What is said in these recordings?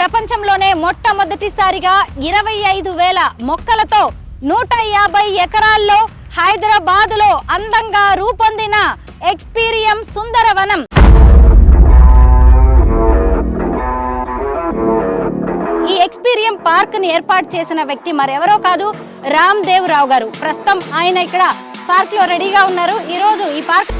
ప్రపంచంలోనే మొట్టమొదటిసారిగా 25,000 మొక్కలతో 150 ఎకరాల్లో హైదరాబాదులో అందంగా రూపొందిన ఎక్స్పీరియం సుందరవనం. ఈ ఎక్స్పీరియం పార్క్ ని ఏర్పాటు చేసిన వ్యక్తి మరెవరో కాదు, రామ్ దేవ్ రావు గారు. ప్రస్తుతం ఆయన ఇక్కడ పార్క్ లో రెడీగా ఉన్నారు. ఈ రోజు ఈ పార్క్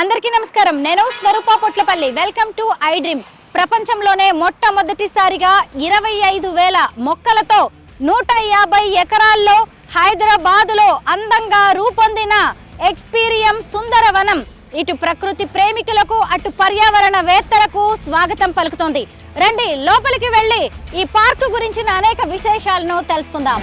అందరికీ నమస్కారం. నేను Swaroopa Potlapalli. Welcome to I Dream. ప్రపంచంలోనే మొట్టమొదటిసారిగా 25,000 మొక్కలతో 150 ఎకరాల్లో హైదరాబాదులో అందంగా రూపొందిన ఎక్స్పీరియం సుందరవనం ఇటు ప్రకృతి ప్రేమికులకు అటు పర్యావరణ వేత్తలకు స్వాగతం పలుకుతోంది. రండి లోపలికి వెళ్ళి ఈ పార్కు గురించిన అనేక విశేషాలను తెలుసుకుందాం.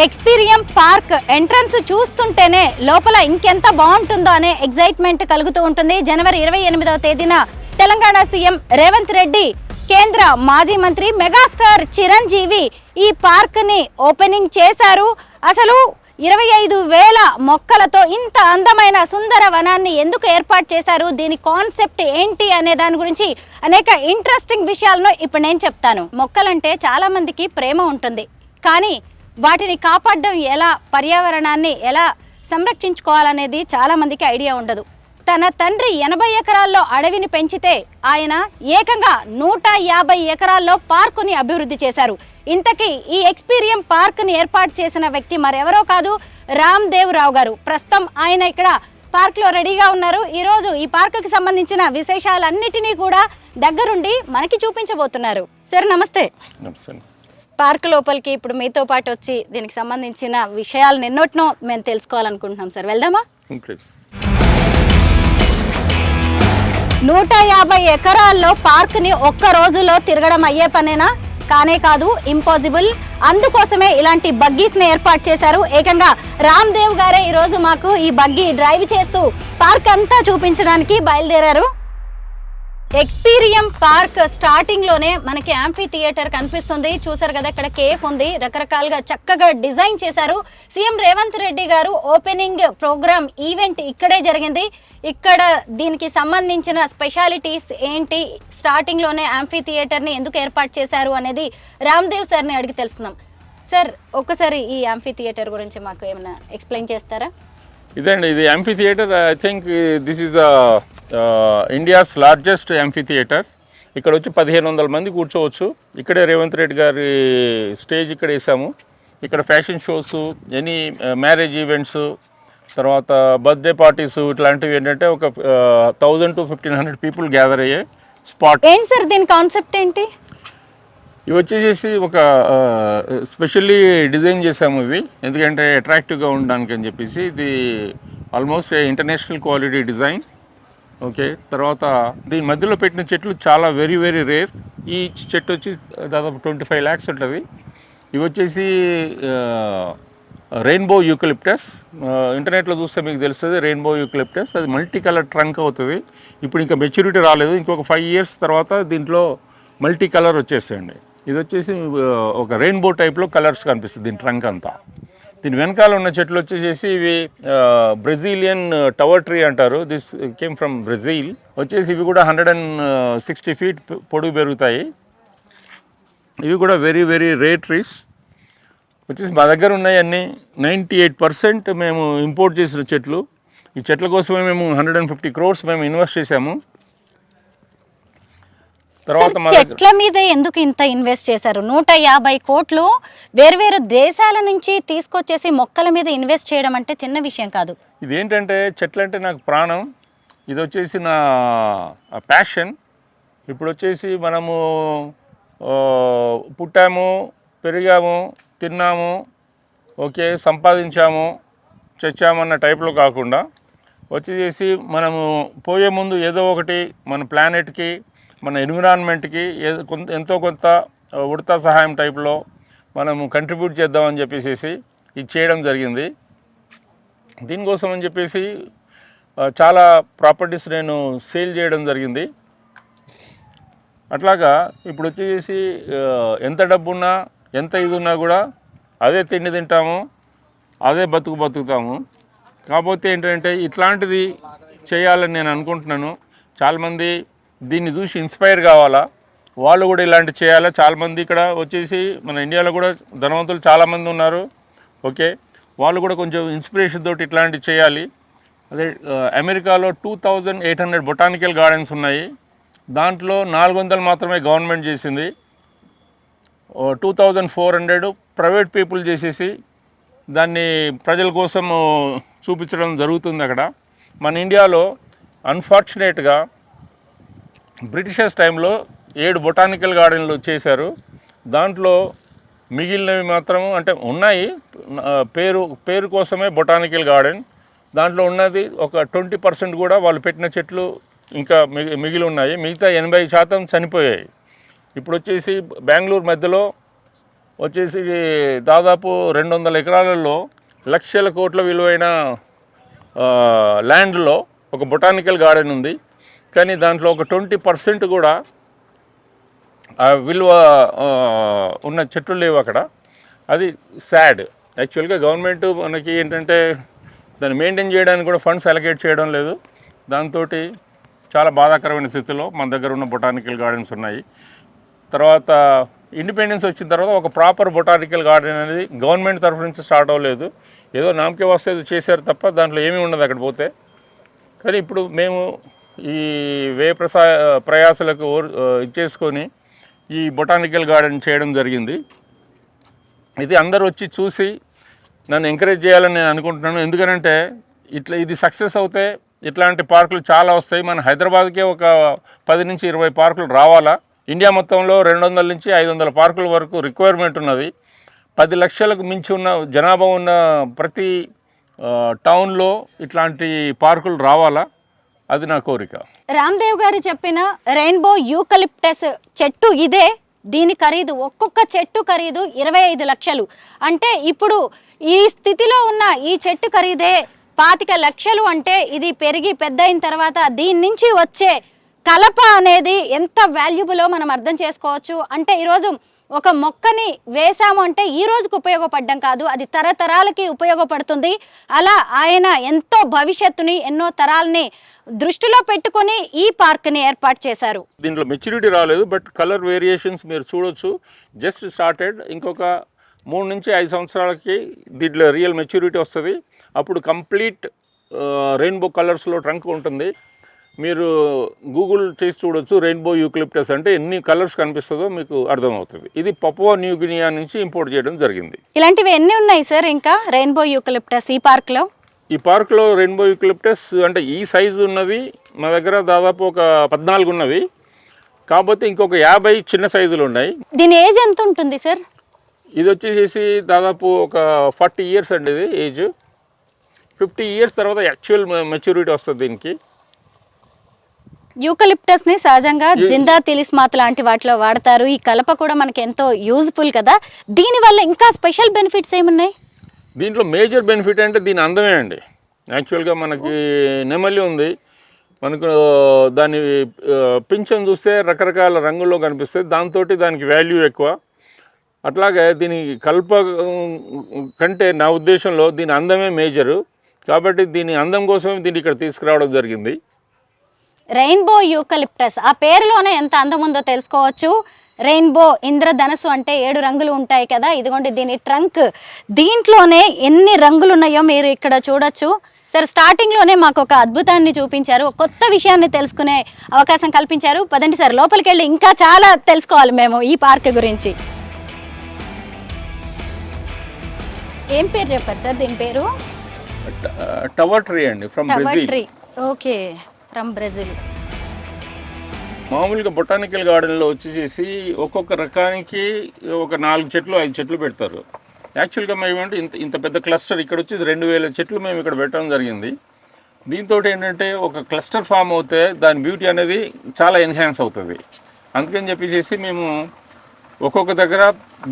ఎక్స్పీరియం పార్క్ ఎంట్రన్స్ చూస్తుంటేనే లోపల ఇంకెంత బాగుంటుందో అనే ఎగ్జైట్మెంట్ కలుగుతూ ఉంటుంది. జనవరి 28వ తేదీన తెలంగాణ సీఎం రేవంత్ రెడ్డి, కేంద్ర మాజీ మంత్రి మెగాస్టార్ చిరంజీవి ఈ పార్క్ ని ఓపెనింగ్ చేశారు. అసలు 25,000 మొక్కలతో ఇంత అందమైన సుందర వనాన్ని ఎందుకు ఏర్పాటు చేశారు, దీని కాన్సెప్ట్ ఏంటి అనే దాని గురించి అనేక ఇంట్రెస్టింగ్ విషయాలను ఇప్పుడు నేను చెప్తాను. మొక్కలంటే చాలా మందికి ప్రేమ ఉంటుంది, కానీ వాటిని కాపాడడం ఎలా, పర్యావరణాన్ని ఎలా సంరక్షించుకోవాలనేది చాలా మందికి ఐడియా ఉండదు. తన తండ్రి 80 ఎకరాల్లో అడవిని పెంచితే ఆయన ఏకంగా 150 ఎకరాల్లో పార్కుని అభివృద్ధి చేశారు. ఇంతకీ ఈ ఎక్స్పీరియం పార్క్ని ఏర్పాటు చేసిన వ్యక్తి మరెవరో కాదు, రామ్ దేవ్ రావు గారు. ప్రస్తుతం ఆయన ఇక్కడ పార్క్ లో రెడీగా ఉన్నారు. ఈ రోజు ఈ పార్కుకి సంబంధించిన విశేషాలన్నిటినీ కూడా దగ్గరుండి మనకి చూపించబోతున్నారు. సార్ నమస్తే. పార్క్ లోపలికి ఇప్పుడు మీతో పాటు వచ్చి దీనికి సంబంధించిన విషయాలు ఎన్నోటినో మేము తెలుసుకోవాలనుకుంటున్నాం. సార్ వెళ్దామా? 150 ఎకరాల్లో పార్క్ ని ఒక్క రోజులో తిరగడం అయ్యే పనేనా? కానే కాదు, ఇంపాసిబుల్. అందుకోసమే ఇలాంటి బగ్గీస్ ని ఏర్పాటు చేశారు. ఏకంగా రామ్ దేవ్ గారే ఈ రోజు మాకు ఈ బగ్గీ డ్రైవ్ చేస్తూ పార్క్ అంతా చూపించడానికి బయలుదేరారు. ఎక్స్పీరియం పార్క్ స్టార్టింగ్ లోనే మనకి యాంఫీ థియేటర్ కనిపిస్తుంది. చూసారు కదా, ఇక్కడ కేఫ్ ఉంది, రకరకాలుగా చక్కగా డిజైన్ చేశారు. సీఎం రేవంత్ రెడ్డి గారు ఓపెనింగ్ ప్రోగ్రామ్ ఈవెంట్ ఇక్కడే జరిగింది. ఇక్కడ దీనికి సంబంధించిన స్పెషాలిటీస్ ఏంటి, స్టార్టింగ్ లోనే యాంఫీ థియేటర్ ని ఎందుకు ఏర్పాటు చేశారు అనేది రామ్దేవ్ సార్ని అడిగి తెలుసుకుందాం. సార్ ఒక్కసారి ఈ యాంఫీ థియేటర్ గురించి మాకు ఏమైనా ఎక్స్ప్లెయిన్ చేస్తారా? ఇదండి, ఇది amphi theatre. I think this is the India's largest amphi theatre. ఇక్కడ వచ్చి 1,500 మంది కూర్చోవచ్చు. ఇక్కడే రేవంత్ రెడ్డి గారి స్టేజ్ ఇక్కడ వేసాము. ఇక్కడ fashion shows, any marriage events, తర్వాత బర్త్డే పార్టీస్, ఇట్లాంటివి ఏంటంటే ఒక 1000 to 1,500 పీపుల్ గ్యాదర్ అయ్యే స్పాట్. ఏంటి సార్ దీని కాన్సెప్ట్ ఏంటి? ఇవి వచ్చేసి ఒక స్పెషల్లీ డిజైన్ చేసాము ఇవి, ఎందుకంటే అట్రాక్టివ్గా ఉండడానికి అని చెప్పేసి. ఇది almost international quality design. Okay, తర్వాత దీని మధ్యలో పెట్టిన చెట్లు చాలా వెరీ వెరీ రేర్. ఈ చెట్టు వచ్చి దాదాపు 25 lakhs ఉంటుంది. ఇవి వచ్చేసి రెయిన్బో యూకలిప్టస్. ఇంటర్నెట్లో చూస్తే మీకు తెలుస్తుంది రెయిన్బో యూకలిప్టస్. అది మల్టీ కలర్ ట్రంక్ అవుతుంది. ఇప్పుడు ఇంకా మెచ్యూరిటీ రాలేదు, ఇంకొక 5 years తర్వాత దీంట్లో మల్టీ కలర్ వచ్చేసేయండి. ఇది వచ్చేసి ఒక రెయిన్బో టైప్లో కలర్స్ కనిపిస్తుంది దీని ట్రంక్ అంతా. దీని వెనకాల ఉన్న చెట్లు వచ్చేసి ఇవి బ్రెజిలియన్ టవర్ ట్రీ అంటారు. This came from Brazil. వచ్చేసి ఇవి కూడా 160 feet పొడుగు పెరుగుతాయి. ఇవి కూడా వెరీ వెరీ రేర్ ట్రీస్. వచ్చేసి మా దగ్గర ఉన్నాయి అన్నీ 98% మేము ఇంపోర్ట్ చేసిన చెట్లు. ఈ చెట్ల కోసమే మేము 150 crores మేము ఇన్వెస్ట్ చేసాము. చెట్ల మీద ఎందుకు ఇంత ఇన్వెస్ట్ చేశారు? 150 కోట్లు వేర్వేరు దేశాల నుంచి తీసుకొచ్చేసి మొక్కల మీద ఇన్వెస్ట్ చేయడం అంటే చిన్న విషయం కాదు. ఇదేంటంటే చెట్లు అంటే నాకు ప్రాణం. ఇది వచ్చేసి నా ప్యాషన్. ఇప్పుడు వచ్చేసి మనము పుట్టాము, పెరిగాము, తిన్నాము, ఓకే, సంపాదించాము, చచ్చామన్న టైప్లో కాకుండా వచ్చేసి మనము పోయే ముందు ఏదో ఒకటి మన ప్లానెట్కి, మన ఎన్విరాన్మెంట్కి ఎంతో కొంత ఉడతా సహాయం టైప్లో మనము కంట్రిబ్యూట్ చేద్దామని చెప్పేసి ఇది చేయడం జరిగింది. దీనికోసం అని చెప్పేసి చాలా ప్రాపర్టీస్ నేను సేల్ చేయడం జరిగింది. అట్లాగా ఇప్పుడు వచ్చేసి ఎంత డబ్బున్నా ఎంత ఇది ఉన్నా కూడా అదే తిండి తింటాము, అదే బతుకుతాము. కాకపోతే ఏంటంటే ఇట్లాంటిది చేయాలని నేను అనుకుంటున్నాను. చాలామంది దీన్ని చూసి ఇన్స్పైర్ కావాలా, వాళ్ళు కూడా ఇలాంటి చేయాలా. చాలామంది ఇక్కడ వచ్చేసి మన ఇండియాలో కూడా ధనవంతులు చాలామంది ఉన్నారు. ఓకే, వాళ్ళు కూడా కొంచెం ఇన్స్పిరేషన్ తోటి ఇట్లాంటివి చేయాలి. అదే అమెరికాలో 2800 బొటానికల్ గార్డెన్స్ ఉన్నాయి. దాంట్లో 400 మాత్రమే గవర్నమెంట్ చేసింది, 2400 ప్రైవేట్ పీపుల్ చేసేసి దాన్ని ప్రజల కోసం చూపించడం జరుగుతుంది అక్కడ. మన ఇండియాలో అన్ఫార్చునేట్గా బ్రిటిషర్స్ టైంలో 7 బొటానికల్ గార్డెన్లు చేశారు. దాంట్లో మిగిలినవి మాత్రం అంటే ఉన్నాయి, పేరు కోసమే బొటానికల్ గార్డెన్. దాంట్లో ఉన్నది ఒక 20% కూడా వాళ్ళు పెట్టిన చెట్లు ఇంకా మిగిలి ఉన్నాయి. మిగతా 80% చనిపోయాయి. ఇప్పుడు వచ్చేసి బెంగళూరు మధ్యలో వచ్చేసి దాదాపు 200 ఎకరాలలో లక్షల కోట్ల విలువైన ల్యాండ్లో ఒక బొటానికల్ గార్డెన్ ఉంది. కానీ దాంట్లో ఒక 20% కూడా విలువ ఉన్న చెట్లు లేవు అక్కడ. అది సాడ్. యాక్చువల్గా గవర్నమెంట్ మనకి ఏంటంటే దాన్ని మెయింటైన్ చేయడానికి కూడా ఫండ్స్ అలొకేట్ చేయడం లేదు. దాంతో చాలా బాధాకరమైన స్థితిలో మన దగ్గర ఉన్న బొటానికల్ గార్డెన్స్ ఉన్నాయి. తర్వాత ఇండిపెండెన్స్ వచ్చిన తర్వాత ఒక ప్రాపర్ బొటానికల్ గార్డెన్ అనేది గవర్నమెంట్ తరఫు నుంచి స్టార్ట్ అవ్వలేదు. ఏదో నామకే వస్తే చేశారు తప్ప దాంట్లో ఏమీ ఉండదు అక్కడ పోతే. కానీ ఇప్పుడు మేము ఈ ప్రయాసలకు ఇచ్చేసుకొని ఈ బొటానికల్ గార్డెన్ చేయడం జరిగింది. ఇది అందరూ వచ్చి చూసి నన్ను ఎంకరేజ్ చేయాలని నేను అనుకుంటున్నాను. ఎందుకంటే ఇది సక్సెస్ అవుతే ఇట్లాంటి పార్కులు చాలా వస్తాయి. మన హైదరాబాద్కే ఒక 10 నుంచి 20 పార్కులు రావాలా. ఇండియా మొత్తంలో 200 నుంచి 500 పార్కుల వరకు రిక్వైర్మెంట్ ఉన్నది. 10 లక్షలకు మించి ఉన్న జనాభా ఉన్న ప్రతి టౌన్లో ఇట్లాంటి పార్కులు రావాలా, అది నా కోరిక. రామ్దేవ్ గారు చెప్పిన రెయిన్బో యూకలిప్టస్ చెట్టు ఇదే. దీని ఖరీదు, ఒక్కొక్క చెట్టు ఖరీదు 25 లక్షలు. అంటే ఇప్పుడు ఈ స్థితిలో ఉన్న ఈ చెట్టు ఖరీదే 25 లక్షలు. అంటే ఇది పెరిగి పెద్ద అయిన తర్వాత దీని నుంచి వచ్చే కలప అనేది ఎంత వాల్యుబులో మనం అర్థం చేసుకోవచ్చు. అంటే ఈరోజు ఒక మొక్కని వేసాము అంటే ఈ రోజుకు ఉపయోగపడడం కాదు, అది తరతరాలకి ఉపయోగపడుతుంది. అలా ఆయన ఎంతో భవిష్యత్తుని, ఎన్నో తరాలని దృష్టిలో పెట్టుకొని ఈ పార్క్ని ఏర్పాటు చేశారు. దీంట్లో మెచ్యూరిటీ రాలేదు, బట్ కలర్ వేరియేషన్స్ మీరు చూడొచ్చు. Just started. ఇంకొక 3 నుంచి 5 సంవత్సరాలకి దీంట్లో రియల్ మెచ్యూరిటీ వస్తుంది. అప్పుడు కంప్లీట్ రెయిన్బో కలర్స్లో ట్రంక్ ఉంటుంది. మీరు గూగుల్ చేసి చూడొచ్చు, రెయిన్బో యూకలిప్టస్ అంటే ఎన్ని కలర్స్ కనిపిస్తుందో మీకు అర్థమవుతుంది. ఇది పపువా న్యూ గినియా నుంచి ఇంపోర్ట్ చేయడం జరిగింది. ఇలాంటివి ఎన్ని ఉన్నాయి సార్ ఇంకా రెయిన్బో యూకలిప్టస్ ఈ పార్క్లో? ఈ పార్క్లో రెయిన్బో యూకలిప్టస్ అంటే ఈ సైజు ఉన్నవి మా దగ్గర దాదాపు ఒక 14 ఉన్నవి. కాకపోతే ఇంకొక 50 చిన్న సైజులు ఉన్నాయి. దీని ఏజ్ ఎంత ఉంటుంది సార్? ఇది వచ్చేసి దాదాపు ఒక 40 ఇయర్స్ అండి. ఇది ఏజ్ 50 ఇయర్స్ తర్వాత యాక్చువల్ మెచ్యూరిటీ వస్తుంది దీనికి. యూకలిప్టస్ని సహజంగా జిందా తిలిస్మాత్ లాంటి వాటిలో వాడతారు. ఈ కలప కూడా మనకి ఎంతో యూజ్ఫుల్ కదా. దీనివల్ల ఇంకా స్పెషల్ బెనిఫిట్స్ ఏమున్నాయి? దీంట్లో మేజర్ బెనిఫిట్ అంటే దీని అందమే అండి. యాక్చువల్గా మనకి నెమలి ఉంది, మనకు దాని పింఛన్ చూస్తే రకరకాల రంగుల్లో కనిపిస్తుంది. దాంతో దానికి వాల్యూ ఎక్కువ. అట్లాగే దీని కల్ప కంటే నా ఉద్దేశంలో దీని అందమే మేజరు. కాబట్టి దీని అందం కోసం దీన్ని ఇక్కడ తీసుకురావడం జరిగింది. రెయిన్బో యూకలిప్టస్ ఆ పేరులోనే ఎంత అందం ఉందో తెలుసుకోవచ్చు. రెయిన్బో ఇంద్రధనస్సు అంటే 7 రంగులు ఉంటాయి కదా. ఇదిగోండి దీని ట్రంక్, దీంట్లోనే ఎన్ని రంగులు ఉన్నాయో మీరు ఇక్కడ చూడొచ్చు. సార్ స్టార్టింగ్లోనే మాకు ఒక అద్భుతాన్ని చూపించారు, కొత్త విషయాన్ని తెలుసుకునే అవకాశం కల్పించారు. పదండి సార్ లోపలికి వెళ్ళి ఇంకా చాలా తెలుసుకోవాలి మేము ఈ పార్క్ గురించి. ఏం పేరు చెప్పారు సార్ దీని పేరు? టవర్ ట్రీ అండి, from Brazil. Okay, from Brazil. మామూలుగా బొటానికల్ గార్డెన్లో వచ్చేసి ఒక్కొక్క రకానికి ఒక 4 చెట్లు 5 చెట్లు పెడతారు. యాక్చువల్గా మేమేంటే ఇంత పెద్ద క్లస్టర్ ఇక్కడ వచ్చి 2000 చెట్లు మేము ఇక్కడ పెట్టడం జరిగింది. దీంతో ఏంటంటే ఒక క్లస్టర్ ఫామ్ అవుతే దాని బ్యూటీ అనేది చాలా ఎన్హాన్స్ అవుతుంది. అందుకని చెప్పేసి మేము ఒక్కొక్క దగ్గర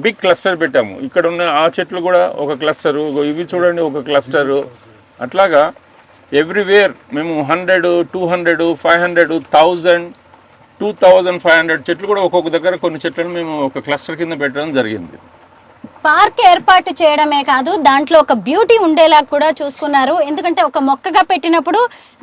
బిగ్ క్లస్టర్ పెట్టాము. ఇక్కడ ఉన్న ఆ చెట్లు కూడా ఒక క్లస్టరు, ఇవి చూడండి ఒక క్లస్టరు. అట్లాగా ఎవ్రీవేర్ మేము 100, 200, 500, 1000, 2500 చెట్లు కూడా ఒక్కొక్క దగ్గర కొన్ని చెట్లను మేము ఒక క్లస్టర్ కింద పెట్టడం జరిగింది. పార్క్ ఏర్పాటు చేయడమే కాదు దాంట్లో ఒక బ్యూటీ ఉండేలా కూడా చూసుకున్నారు. ఎందుకంటే ఒక మొక్కగా పెట్టినప్పుడు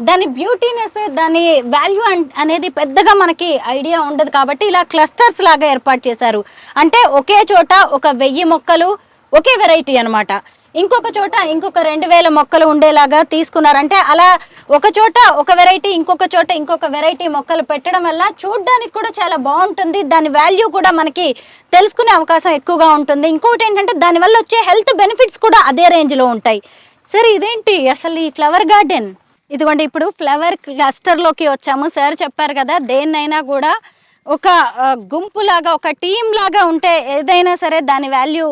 దాని బ్యూటీనెస్, దాని వాల్యూ అనేది పెద్దగా మనకి ఐడియా ఉండదు. కాబట్టి ఇలా క్లస్టర్స్ లాగా ఏర్పాటు చేశారు. అంటే ఒకే చోట ఒక 1000 మొక్కలు ఒకే వెరైటీ అన్నమాట. ఇంకొక చోట ఇంకొక 2000 మొక్కలు ఉండేలాగా తీసుకున్నారు. అంటే అలా ఒక చోట ఒక వెరైటీ, ఇంకొక చోట ఇంకొక వెరైటీ మొక్కలు పెట్టడం వల్ల చూడడానికి కూడా చాలా బాగుంటుంది. దాని వాల్యూ కూడా మనకి తెలుసుకునే అవకాశం ఎక్కువగా ఉంటుంది. ఇంకొకటి ఏంటంటే దానివల్ల వచ్చే హెల్త్ బెనిఫిట్స్ కూడా అదే రేంజ్లో ఉంటాయి. సరే, ఇదేంటి అసలు ఈ ఫ్లవర్ గార్డెన్? ఇదిగోండి, ఇప్పుడు ఫ్లవర్ క్లస్టర్లోకి వచ్చాము. సార్ చెప్పారు కదా, దేన్నైనా కూడా ఒక గుంపులాగా, ఒక టీం లాగా ఉంటే ఏదైనా సరే దాని వాల్యూ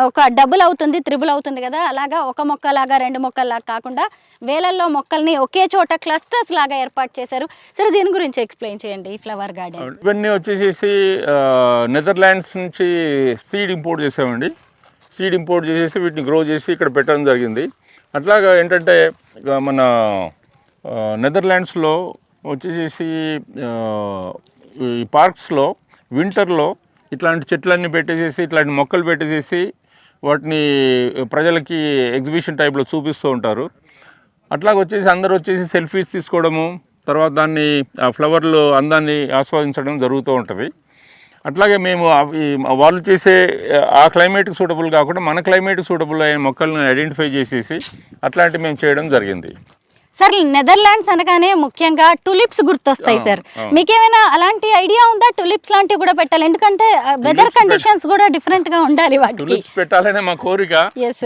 ఒక డబుల్ అవుతుంది, త్రిబుల్ అవుతుంది కదా. అలాగా ఒక మొక్కలాగా 2 మొక్కల్లాగా కాకుండా వేలల్లో మొక్కల్ని ఒకే చోట క్లస్టర్స్ లాగా ఏర్పాటు చేశారు. సరే, దీని గురించి ఎక్స్ప్లెయిన్ చేయండి. ఈ ఫ్లవర్ గార్డెన్ ఇవన్నీ వచ్చేసేసి నెదర్లాండ్స్ నుంచి సీడ్ ఇంపోర్ట్ చేసామండి. సీడ్ ఇంపోర్ట్ చేసేసి వీటిని గ్రో చేసి ఇక్కడ పెట్టడం జరిగింది. అట్లాగా ఏంటంటే మన నెదర్లాండ్స్లో వచ్చేసేసి ఈ పార్క్స్లో వింటర్లో ఇట్లాంటి చెట్లన్నీ పెట్టేసేసి, ఇట్లాంటి మొక్కలు పెట్టేసేసి వాటిని ప్రజలకి ఎగ్జిబిషన్ టైప్లో చూపిస్తూ ఉంటారు. అట్లాగ వచ్చేసి అందరూ వచ్చేసి సెల్ఫీస్ తీసుకోవడము, తర్వాత దాన్ని ఆ ఫ్లవర్లు అందాన్ని ఆస్వాదించడం జరుగుతూ ఉంటుంది. అట్లాగే మేము వాళ్ళు చేసే ఆ క్లైమేట్కి సూటబుల్ కాకుండా మన క్లైమేట్కి సూటబుల్ అయిన మొక్కలను ఐడెంటిఫై చేసేసి అట్లాంటివి మేము చేయడం జరిగింది. సార్, నెదర్లాండ్స్ అనగానే ముఖ్యంగా టులిప్స్ గుర్తొస్తాయి సార్. మీకేమైనా అలాంటి ఐడియా ఉందా? టులిప్స్ లాంటివి కూడా పెట్టాలి, ఎందుకంటే వెదర్ కండిషన్స్ కూడా డిఫరెంట్ గా ఉండాలి. వాటికి టులిప్స్ పెట్టాలనే మా కోరిక.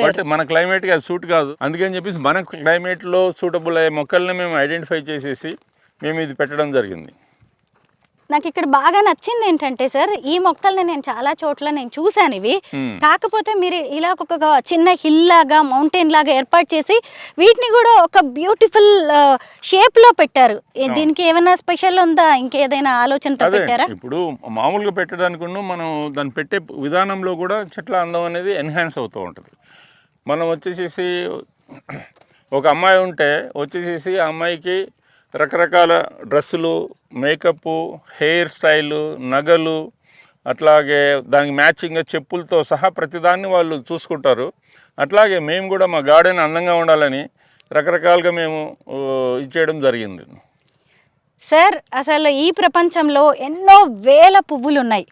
బట్ మన క్లైమేట్ కి అది సూట్ కాదు. అందుకని చెప్పేసి మన క్లైమేట్ లో సూటబుల్ అయ్యే మొక్కల్ని మేము ఐడెంటిఫై చేసేసి మేము ఇది పెట్టడం జరిగింది. నాకు ఇక్కడ బాగా నచ్చింది ఏంటంటే సార్, ఈ మొక్కల్ని నేను చాలా చోట్ల నేను చూశాను ఇవి. కాకపోతే మీరు ఇలా ఒక చిన్న హిల్ లాగా, మౌంటైన్ లాగా ఏర్పాటు చేసి వీటిని కూడా ఒక బ్యూటిఫుల్ షేప్ లో పెట్టారు. దీనికి ఏమైనా స్పెషల్ ఉందా? ఇంకేదైనా ఆలోచనతో పెట్టారా? ఇప్పుడు మామూలుగా పెట్టడానికి మనం దాన్ని పెట్టే విధానంలో కూడా చెట్ల అందం అనేది ఎన్హాన్స్ అవుతూ ఉంటుంది. మనం వచ్చేసేసి ఒక అమ్మాయి ఉంటే వచ్చేసేసి ఆ అమ్మాయికి రకరకాల డ్రెస్సులు, మేకప్, హెయిర్ స్టైలు, నగలు, అట్లాగే దానికి మ్యాచింగ్గా చెప్పులతో సహా ప్రతిదాన్ని వాళ్ళు చూసుకుంటారు. అట్లాగే మేము కూడా మా గార్డెన్ అందంగా ఉండాలని రకరకాలుగా మేము ఇచ్చేయడం జరిగింది. సార్, అసలు ఈ ప్రపంచంలో ఎన్నో వేల పువ్వులు ఉన్నాయి.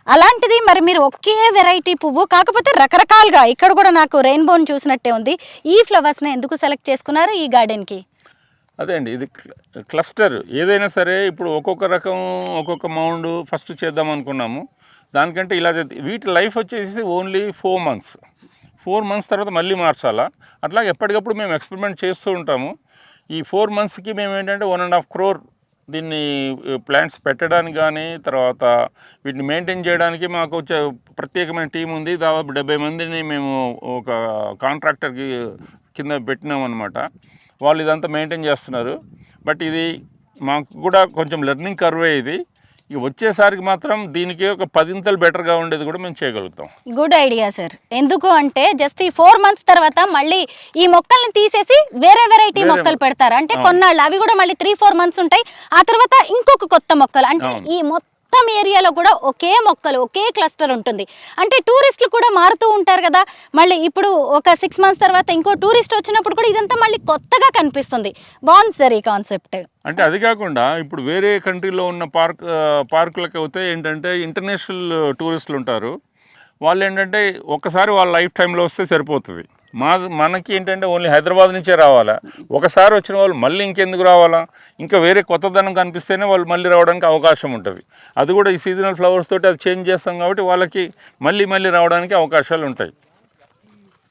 అలాంటిది మరి మీరు ఒకే వెరైటీ పువ్వు, కాకపోతే రకరకాలుగా, ఇక్కడ కూడా నాకు రెయిన్బోని చూసినట్టే ఉంది. ఈ ఫ్లవర్స్ని ఎందుకు సెలెక్ట్ చేసుకున్నారు ఈ గార్డెన్కి? అదే అండి, ఇది క్లస్టర్. ఏదైనా సరే ఇప్పుడు ఒక్కొక్క రకం, ఒక్కొక్క మౌండ్ ఫస్ట్ చేద్దాం అనుకున్నాము. దానికంటే ఇలా వీటి లైఫ్ వచ్చేసి ఓన్లీ 4 months. 4 months తర్వాత మళ్ళీ మార్చాలా. అట్లాగే ఎప్పటికప్పుడు మేము ఎక్స్పెరిమెంట్ చేస్తూ ఉంటాము. ఈ 4 monthsకి మేము ఏంటంటే 1.5 crore దీన్ని ప్లాంట్స్ పెట్టడానికి కానీ, తర్వాత వీటిని మెయింటైన్ చేయడానికి మాకు వచ్చే ప్రత్యేకమైన టీం ఉంది. దాదాపు 70 మందిని మేము ఒక కాంట్రాక్టర్కి కింద పెట్టినాం అనమాట. వాళ్ళు ఇదంతా మెయింటైన్ చేస్తున్నారు. బట్ ఇది మాకు కూడా కొంచెం లెర్నింగ్ కర్వే. ఇది ఇక వచ్చేసరికి మాత్రం దీనికి ఒక 10 బెటర్గా ఉండేది కూడా మేము చేయగలుగుతాం. Good idea sir. ఎందుకు అంటే జస్ట్ ఈ 4 months తర్వాత మళ్ళీ ఈ మొక్కల్ని తీసేసి వేరే వెరైటీ మొక్కలు పెడతారు. అంటే కొన్నాళ్ళు అవి కూడా మళ్ళీ 3-4 months ఉంటాయి. ఆ తర్వాత ఇంకొక కొత్త మొక్కలు. అంటే ఈ మొత్తం ఏరియాలో కూడా ఒకే మొక్కలు, ఒకే క్లస్టర్ ఉంటుంది. అంటే టూరిస్టులు కూడా మారుతూ ఉంటారు కదా. మళ్ళీ ఇప్పుడు ఒక 6 months తర్వాత ఇంకో టూరిస్ట్ వచ్చినప్పుడు కూడా ఇదంతా మళ్ళీ కొత్తగా కనిపిస్తుంది. బాగుంది సార్ ఈ కాన్సెప్ట్. అంటే అది కాకుండా ఇప్పుడు వేరే కంట్రీలో ఉన్న పార్కులకు అయితే ఏంటంటే ఇంటర్నేషనల్ టూరిస్టులు ఉంటారు. వాళ్ళు ఏంటంటే ఒక్కసారి వాళ్ళ లైఫ్ టైంలో వస్తే సరిపోతుంది. మనకి ఏంటంటే ఓన్లీ హైదరాబాద్ నుంచే రావాలా. ఒకసారి వచ్చిన వాళ్ళు మళ్ళీ ఇంకెందుకు రావాలా, ఇంకా వేరే కొత్తదనం కనిపిస్తేనే వాళ్ళు మళ్ళీ రావడానికి అవకాశం ఉంటుంది. అది కూడా ఈ సీజనల్ ఫ్లవర్స్ తోటి అది చేంజ్ చేస్తాం కాబట్టి వాళ్ళకి మళ్ళీ రావడానికి అవకాశాలు ఉంటాయి.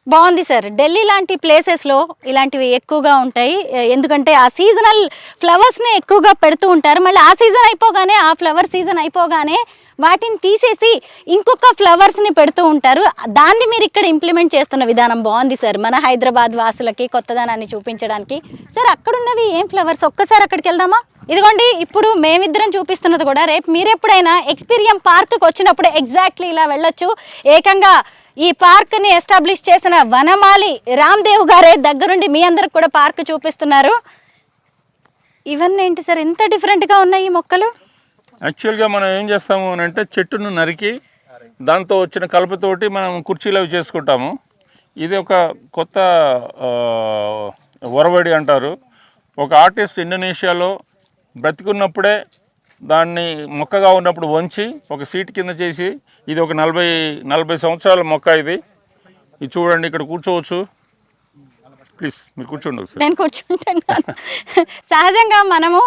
బాగుంది సార్. ఢిల్లీ లాంటి ప్లేసెస్లో ఇలాంటివి ఎక్కువగా ఉంటాయి. ఎందుకంటే ఆ సీజనల్ ఫ్లవర్స్ని ఎక్కువగా పెడుతూ ఉంటారు. మళ్ళీ ఆ సీజన్ అయిపోగానే, ఆ ఫ్లవర్ సీజన్ అయిపోగానే వాటిని తీసేసి ఇంకొక ఫ్లవర్స్ని పెడుతూ ఉంటారు. దాన్ని మీరు ఇక్కడ ఇంప్లిమెంట్ చేస్తున్న విధానం బాగుంది సార్. మన హైదరాబాద్ వాసులకి కొత్తదనాన్ని చూపించడానికి. సార్, అక్కడున్నవి ఏం ఫ్లవర్స్? ఒక్కసారి అక్కడికి వెళ్దామా? ఇదిగోండి, ఇప్పుడు మేమిద్దరం చూపిస్తున్నది కూడా రేపు మీరు ఎప్పుడైనా ఎక్స్పీరియం పార్క్కి వచ్చినప్పుడు ఎగ్జాక్ట్లీ ఇలా వెళ్ళొచ్చు. ఏకంగా ఈ పార్క్ని ఎస్టాబ్లిష్ చేసిన వనమాలి రామ్దేవ్ గారే దగ్గరుండి మీ అందరికి కూడా పార్క్ చూపిస్తున్నారు. ఇవన్నీ ఏంటి సార్ ఇంత డిఫరెంట్గా ఉన్నాయి ఈ మొక్కలు? యాక్చువల్గా మనం ఏం చేస్తాము అని అంటే చెట్టును నరికి దాంతో వచ్చిన కలపతోటి మనం కుర్చీలు అవి చేసుకుంటాము. ఇది ఒక కొత్త ఒరవడి అంటారు. ఒక ఆర్టిస్ట్ ఇండోనేషియాలో బ్రతికున్నప్పుడే దాన్ని మొక్కగా ఉన్నప్పుడు వంచి ఒక సీట్ కింద చేసి, ఇది ఒక 40 సంవత్సరాల మొక్క. ఇది చూడండి, ఇక్కడ కూర్చోవచ్చు. ప్లీజ్ మీరు కూర్చోండి ఒకసారి. నేను కూర్చుంటున్నాను. సహజంగా మనము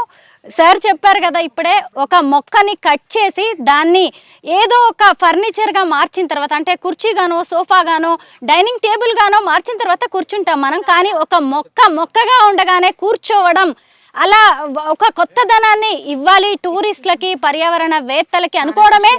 సార్ చెప్పారు కదా ఇప్పుడే, ఒక మొక్కని కట్ చేసి దాన్ని ఏదో ఒక ఫర్నిచర్గా మార్చిన తర్వాత, అంటే కుర్చీగానో సోఫాగానో డైనింగ్ టేబుల్ గానో మార్చిన తర్వాత కూర్చుంటాం మనం. కానీ ఒక మొక్కగా ఉండగానే కూర్చోవడం, అలా ఒక కొత్తదనాన్ని ఇవ్వాలి టూరిస్టులకి, పర్యావరణ వేత్తలకి అనుకోవడమే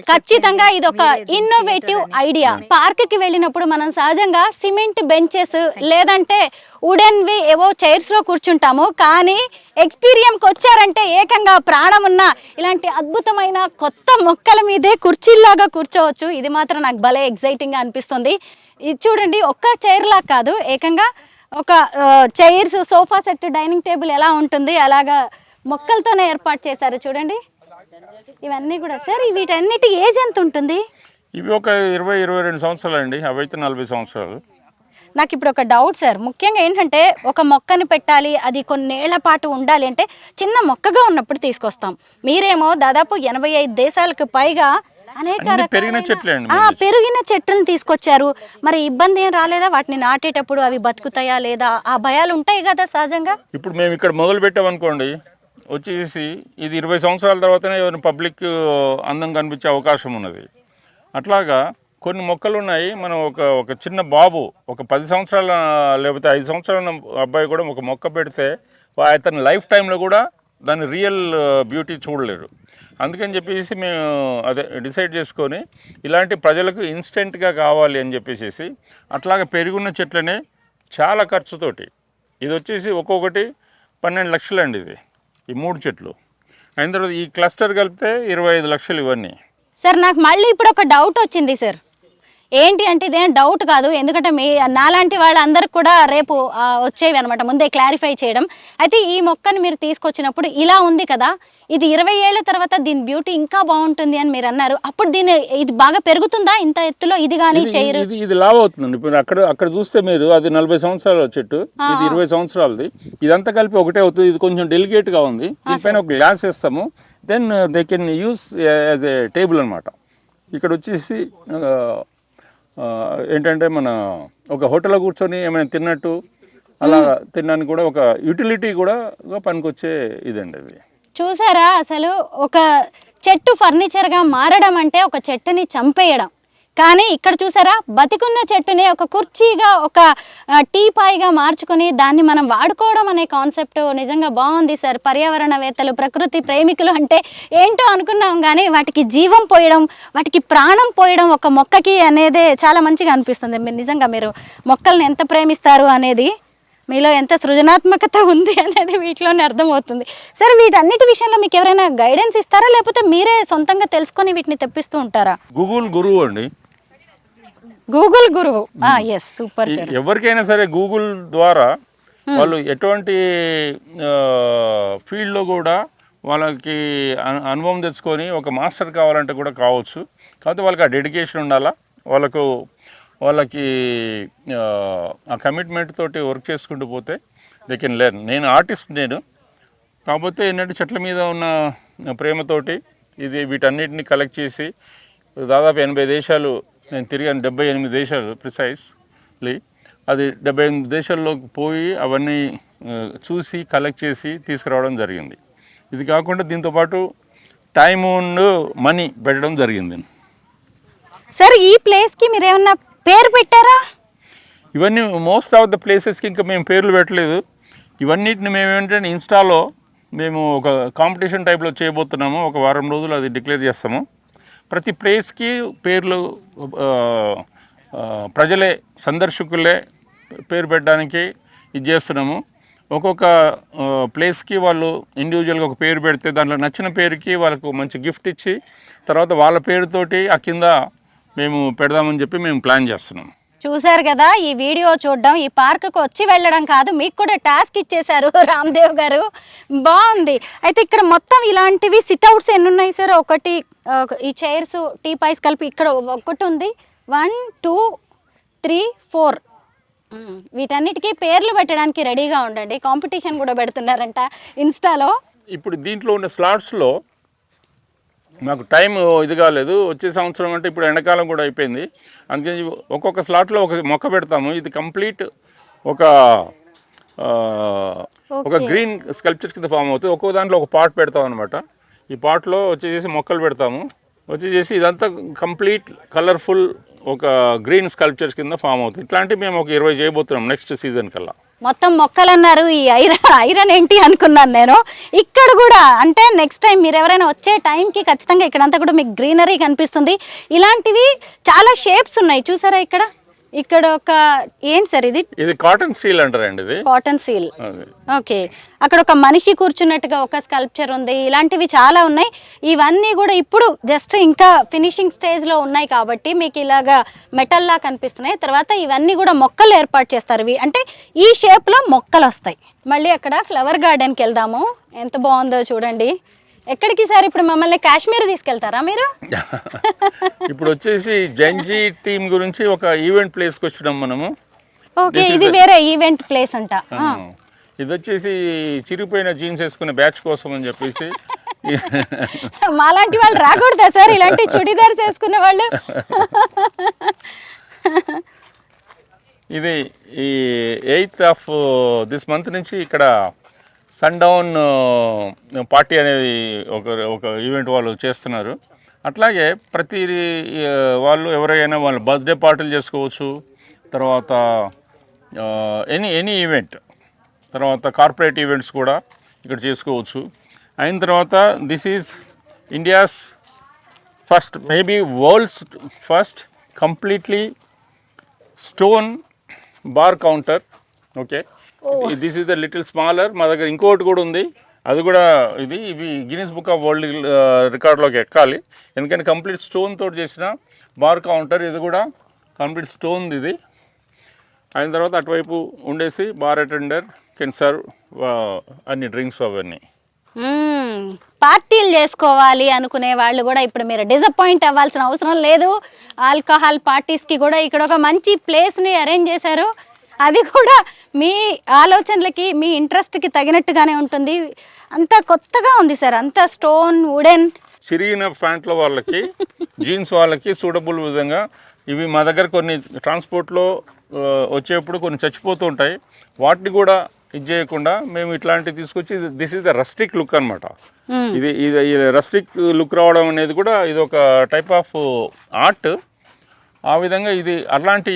ఖచ్చితంగా ఇది ఒక ఇన్నోవేటివ్ ఐడియా. పార్క్ కి వెళ్ళినప్పుడు మనం సహజంగా సిమెంట్ బెంచెస్ లేదంటే వుడెన్వి ఏవో చైర్స్ లో కూర్చుంటాము. కానీ ఎక్స్పీరియన్స్కి వచ్చారంటే ఏకంగా ప్రాణం ఉన్న ఇలాంటి అద్భుతమైన కొత్త మొక్కల మీదే కుర్చీలాగా కూర్చోవచ్చు. ఇది మాత్రం నాకు భలే ఎగ్జైటింగ్ గా అనిపిస్తుంది. ఇది చూడండి, ఒక్క చైర్ లా కాదు, ఏకంగా ఒక chairs, sofa set, dining table ఎలా ఉంటుంది అలాగా మొక్కలతోనే ఏర్పాటు చేశారు. చూడండి ఇవన్నీ కూడా. సార్ వీటన్నిటి ఏజ్ ఎంత ఉంటుంది? ఇవి ఒక 20-22 సంవత్సరాలు అండి, అవైతే 40 సంవత్సరాలు. నాకు ఇప్పుడు ఒక డౌట్ సార్, ముఖ్యంగా ఏంటంటే ఒక మొక్కని పెట్టాలి, అది కొన్నేళ్ల పాటు ఉండాలి అంటే చిన్న మొక్కగా ఉన్నప్పుడు తీసుకొస్తాం. మీరేమో దాదాపు 85 దేశాలకు పైగా అనేక పెరిగిన చెట్లే అండి, పెరిగిన చెట్లను తీసుకొచ్చారు. మరి ఇబ్బంది ఏం రాలేదా వాటిని నాటేటప్పుడు? అవి బతుకుతాయా లేదా, ఆ భయాలు ఉంటాయి కదా సహజంగా. ఇప్పుడు మేము ఇక్కడ మొదలు పెట్టామనుకోండి, వచ్చేసి ఇది 20 సంవత్సరాల తర్వాతనే పబ్లిక్ అందం కనిపించే అవకాశం ఉన్నది. అట్లాగా కొన్ని మొక్కలు ఉన్నాయి. మనం ఒక చిన్న బాబు, ఒక 10 సంవత్సరాల లేకపోతే 5 సంవత్సరాల అబ్బాయి కూడా ఒక మొక్క పెడితే అతని లైఫ్ టైంలో కూడా దాని రియల్ బ్యూటీ చూడలేరు. అందుకని చెప్పేసి మేము అదే డిసైడ్ చేసుకొని ఇలాంటి ప్రజలకు ఇన్స్టెంట్గా కావాలి అని చెప్పేసి అట్లాగే పెరుగున్న చెట్లనే చాలా ఖర్చుతోటి, ఇది వచ్చేసి ఒక్కొక్కటి 12 లక్షలు అండి. ఇది ఈ 3 చెట్లు అయిన తర్వాత ఈ క్లస్టర్ కలిపితే 25 లక్షలు ఇవన్నీ. సార్ నాకు మళ్ళీ ఇప్పుడు ఒక డౌట్ వచ్చింది సార్. ఏంటి అంటే ఇదేం డౌట్ కాదు, ఎందుకంటే నాలాంటి వాళ్ళందరికి కూడా రేపు వచ్చేవి అనమాట, ముందే క్లారిఫై చేయడం. అయితే ఈ మొక్కని మీరు తీసుకొచ్చినప్పుడు ఇలా ఉంది కదా, ఇది 20 ఏళ్ల తర్వాత దీని బ్యూటీ ఇంకా బాగుంటుంది అని మీరు అన్నారు. అప్పుడు ఇది బాగా పెరుగుతుందా ఇంత ఎత్తులో? ఇది కానీ చేయరు, ఇది లావ్ అవుతుందండి. ఇప్పుడు అక్కడ చూస్తే మీరు, అది 40 సంవత్సరాల చెట్టు, ఇది 20 సంవత్సరాలది. ఇదంతా కలిపి ఒకటే అవుతుంది. ఇది కొంచెం డెలికేట్గా ఉంది. దీనిపైన ఒక గ్లాస్ వేస్తాము, then they can use as a table అనమాట. ఇక్కడ వచ్చేసి ఏంటంటే మన ఒక హోటల్లో కూర్చొని ఏమైనా తిన్నట్టు అలా తినడానికి కూడా ఒక యూటిలిటీ కూడా పనికొచ్చే ఇదండి అది. చూసారా, అసలు ఒక చెట్టు ఫర్నిచర్గా మారడం అంటే ఒక చెట్టుని చంపేయడం. కానీ ఇక్కడ చూసారా, బతికున్న చెట్టుని ఒక కుర్చీగా, ఒక టీపాయిగా మార్చుకొని దాన్ని మనం వాడుకోవడం అనే కాన్సెప్ట్ నిజంగా బాగుంది సార్. పర్యావరణవేత్తలు, ప్రకృతి ప్రేమికులు అంటే ఏంటో అనుకున్నాం, కానీ వాటికి జీవం పోయడం, వాటికి ప్రాణం పోయడం ఒక మొక్కకి అనేదే చాలా మంచిగా అనిపిస్తుంది. మీరు నిజంగా మీరు మొక్కల్ని ఎంత ప్రేమిస్తారు అనేది, మీలో ఎంత సృజనాత్మకత ఉంది అనేది వీటిలోనే అర్థమవుతుంది. సరే, వీటన్నిటి విషయంలో మీకు ఎవరైనా గైడెన్స్ ఇస్తారా, లేకపోతే మీరే సొంతంగా తెలుసుకొని వీటిని తెప్పిస్తూ ఉంటారా? గూగుల్ గురువు అండి, గూగుల్ గురువు. Yes, super sir. ఎవరికైనా సరే గూగుల్ ద్వారా వాళ్ళు ఎటువంటి ఫీల్డ్లో కూడా వాళ్ళకి అనుభవం తెచ్చుకొని ఒక మాస్టర్ కావాలంటే కూడా కావచ్చు. కాకపోతే వాళ్ళకి ఆ డెడికేషన్ ఉండాలా, వాళ్ళకి ఆ కమిట్మెంట్ తోటి వర్క్ చేసుకుంటూ పోతే దే కెన్ లెర్న్. నేను ఆర్టిస్ట్, కాకపోతే ఏంటంటే చెట్ల మీద ఉన్న ప్రేమతోటి వీటన్నిటిని కలెక్ట్ చేసి దాదాపు 80 దేశాలు నేను తిరిగాను, 78 దేశాలు ప్రిసైజ్లీ. అది 78 దేశాల్లోకి పోయి అవన్నీ చూసి కలెక్ట్ చేసి తీసుకురావడం జరిగింది. ఇది కాకుండా దీంతోపాటు టైం అండ్ మనీ పెట్టడం జరిగింది. సార్, ఈ ప్లేస్కి మీరు ఏమన్నా పేరు పెట్టారా? ఇవన్నీ మోస్ట్ ఆఫ్ ద ప్లేసెస్కి ఇంకా మేము పేర్లు పెట్టలేదు. ఇవన్నిటిని మేము ఏంటంటే ఇన్స్టాలో మేము ఒక కాంపిటీషన్ టైప్లో చేయబోతున్నాము. ఒక వారం రోజులు అది డిక్లేర్ చేస్తాము. ప్రతి ప్లేస్కి పేర్లు ప్రజలే, సందర్శకులే పేరు పెట్టడానికి ఇది చేస్తున్నాము. ఒక్కొక్క ప్లేస్కి వాళ్ళు ఇండివిజువల్గా ఒక పేరు పెడితే దాంట్లో నచ్చిన పేరుకి వాళ్ళకు మంచి గిఫ్ట్ ఇచ్చి తర్వాత వాళ్ళ పేరుతోటి ఆ కింద మేము పెడదామని చెప్పి మేము ప్లాన్ చేస్తున్నాం. చూసారు కదా, ఈ వీడియో చూడడం, ఈ పార్కుకు వచ్చి వెళ్ళడం కాదు, మీకు కూడా టాస్క్ ఇచ్చేశారు రామ్దేవ్ గారు. బాగుంది. అయితే ఇక్కడ మొత్తం ఇలాంటివి సిట్అవుట్స్ ఎన్ని ఉన్నాయి సార్? ఒకటి ఈ చైర్స్ టీ పాయ్స్ కలిపి ఇక్కడ ఒకటి ఉంది, 1 2 3 4. వీటన్నిటికీ పేర్లు పెట్టడానికి రెడీగా ఉండండి. కాంపిటీషన్ కూడా పెడుతున్నారంట ఇన్స్టాలో. ఇప్పుడు దీంట్లో ఉన్న స్లాట్స్లో మాకు టైం ఇది కాలేదు. వచ్చే సంవత్సరం అంటే ఇప్పుడు ఎండాకాలం కూడా అయిపోయింది, అందుకని ఒక్కొక్క స్లాట్లో ఒక మొక్క పెడతాము. ఇది కంప్లీట్ ఒక గ్రీన్ స్కల్ప్చర్ కింద ఫామ్ అవుతుంది. ఒక్కో దాంట్లో ఒక పాట్ పెడతాం అనమాట. ఈ పాట్లో వచ్చేసి మొక్కలు పెడతాము. వచ్చేసి ఇదంతా కంప్లీట్ కలర్ఫుల్ ఒక గ్రీన్ స్కల్ప్చర్స్ కింద ఫామ్ అవుతుంది. ఇట్లాంటివి మేము ఒక 20 చేయబోతున్నాం నెక్స్ట్ సీజన్ కల్లా. మొత్తం మొక్కలు అన్నారు, ఈ ఐరన్ ఏంటి అనుకున్నాను నేను. ఇక్కడ కూడా అంటే నెక్స్ట్ టైం మీరు ఎవరైనా వచ్చే టైంకి ఖచ్చితంగా ఇక్కడంతా కూడా మీకు గ్రీనరీ కనిపిస్తుంది. ఇలాంటివి చాలా షేప్స్ ఉన్నాయి చూసారా ఇక్కడ. ఇక్కడ ఒక ఏంటి సార్ ఇది? ఇది కాటన్ సీల్ అంటారండి. ఇది కాటన్ సీల్. ఓకే. అక్కడ ఒక మనిషి కూర్చున్నట్టుగా ఒక స్కల్ప్చర్ ఉంది. ఇలాంటివి చాలా ఉన్నాయి. ఇవన్నీ కూడా ఇప్పుడు జస్ట్ ఇంకా ఫినిషింగ్ స్టేజ్ లో ఉన్నాయి కాబట్టి మీకు ఇలాగా మెటల్ లా కనిపిస్తున్నాయి. తర్వాత ఇవన్నీ కూడా మొక్కలు ఏర్పాటు చేస్తారు. అంటే ఈ షేప్ లో మొక్కలు వస్తాయి. మళ్ళీ అక్కడ ఫ్లవర్ గార్డెన్కి వెళ్దాము. ఎంత బాగుందో చూడండి. ఎక్కడికి సార్ ఇప్పుడు మమ్మల్ని? కాశ్మీర్ తీసుకెళ్తారా మీరు? ఇప్పుడు వచ్చేసి జంజీ టీమ్ గురించి ఒక ఈవెంట్ ప్లేస్కి వచ్చినాం మనము. ఓకే, ఇది వేరే ఈవెంట్ ప్లేస్ అంట. ఇది వచ్చేసి చిరిగిపోయిన జీన్స్ వేసుకునే బ్యాచ్ కోసం అని చెప్పేసి. మాలాంటి వాళ్ళు రాకూడదా సార్ ఇలాంటి చుడిదార్ చేసుకునే వాళ్ళు? ఇది ఈ 8th of this month నుంచి ఇక్కడ సన్ డౌన్ పార్టీ అనేది ఒక ఈవెంట్ వాళ్ళు చేస్తున్నారు. అట్లాగే ప్రతి వాళ్ళు ఎవరైనా వాళ్ళ బర్త్డే పార్టీలు చేసుకోవచ్చు, తర్వాత ఎనీ ఈవెంట్, తర్వాత కార్పొరేట్ ఈవెంట్స్ కూడా ఇక్కడ చేసుకోవచ్చు. అయిన తర్వాత this is India's first, maybe world's first completely stone bar counter. Okay, this is the little smaller. మా దగ్గర ఇంకోటి కూడా ఉంది, అది కూడా ఇవి గిన్నీస్ బుక్ ఆఫ్ వరల్డ్ రికార్డ్లోకి ఎక్కాలి. ఎందుకంటే కంప్లీట్ స్టోన్ తోటి చేసిన బార్ కౌంటర్. ఇది కూడా కంప్లీట్ స్టోన్. ఇది అయిన తర్వాత అటువైపు ఉండేసి బార్ అటెండర్ కెన్ సర్వ్ అన్ని డ్రింక్స్ అవన్నీ. పార్టీలు చేసుకోవాలి అనుకునే వాళ్ళు కూడా ఇప్పుడు మీరు డిసప్పాయింట్ అవ్వాల్సిన అవసరం లేదు. ఆల్కహాల్ పార్టీస్కి కూడా ఇక్కడ ఒక మంచి ప్లేస్ని అరేంజ్ చేశారు. అది కూడా మీ ఆలోచనలకి, మీ ఇంట్రెస్ట్కి తగినట్టుగానే ఉంటుంది. అంతా కొత్తగా ఉంది సార్, అంతా స్టోన్, వుడెన్. చిరిగిన ప్యాంట్ల వాళ్ళకి, జీన్స్ వాళ్ళకి సూటబుల్ విధంగా ఇవి మా దగ్గర కొన్ని ట్రాన్స్పోర్ట్లో వచ్చేప్పుడు కొన్ని చచ్చిపోతూ ఉంటాయి. వాటిని కూడా ఇది చేయకుండా మేము ఇట్లాంటివి తీసుకొచ్చి this is the rustic look అనమాట. ఇది రస్టిక్ లుక్ రావడం అనేది కూడా ఇది ఒక టైప్ ఆఫ్ ఆర్ట్. ఆ విధంగా ఇది అలాంటి,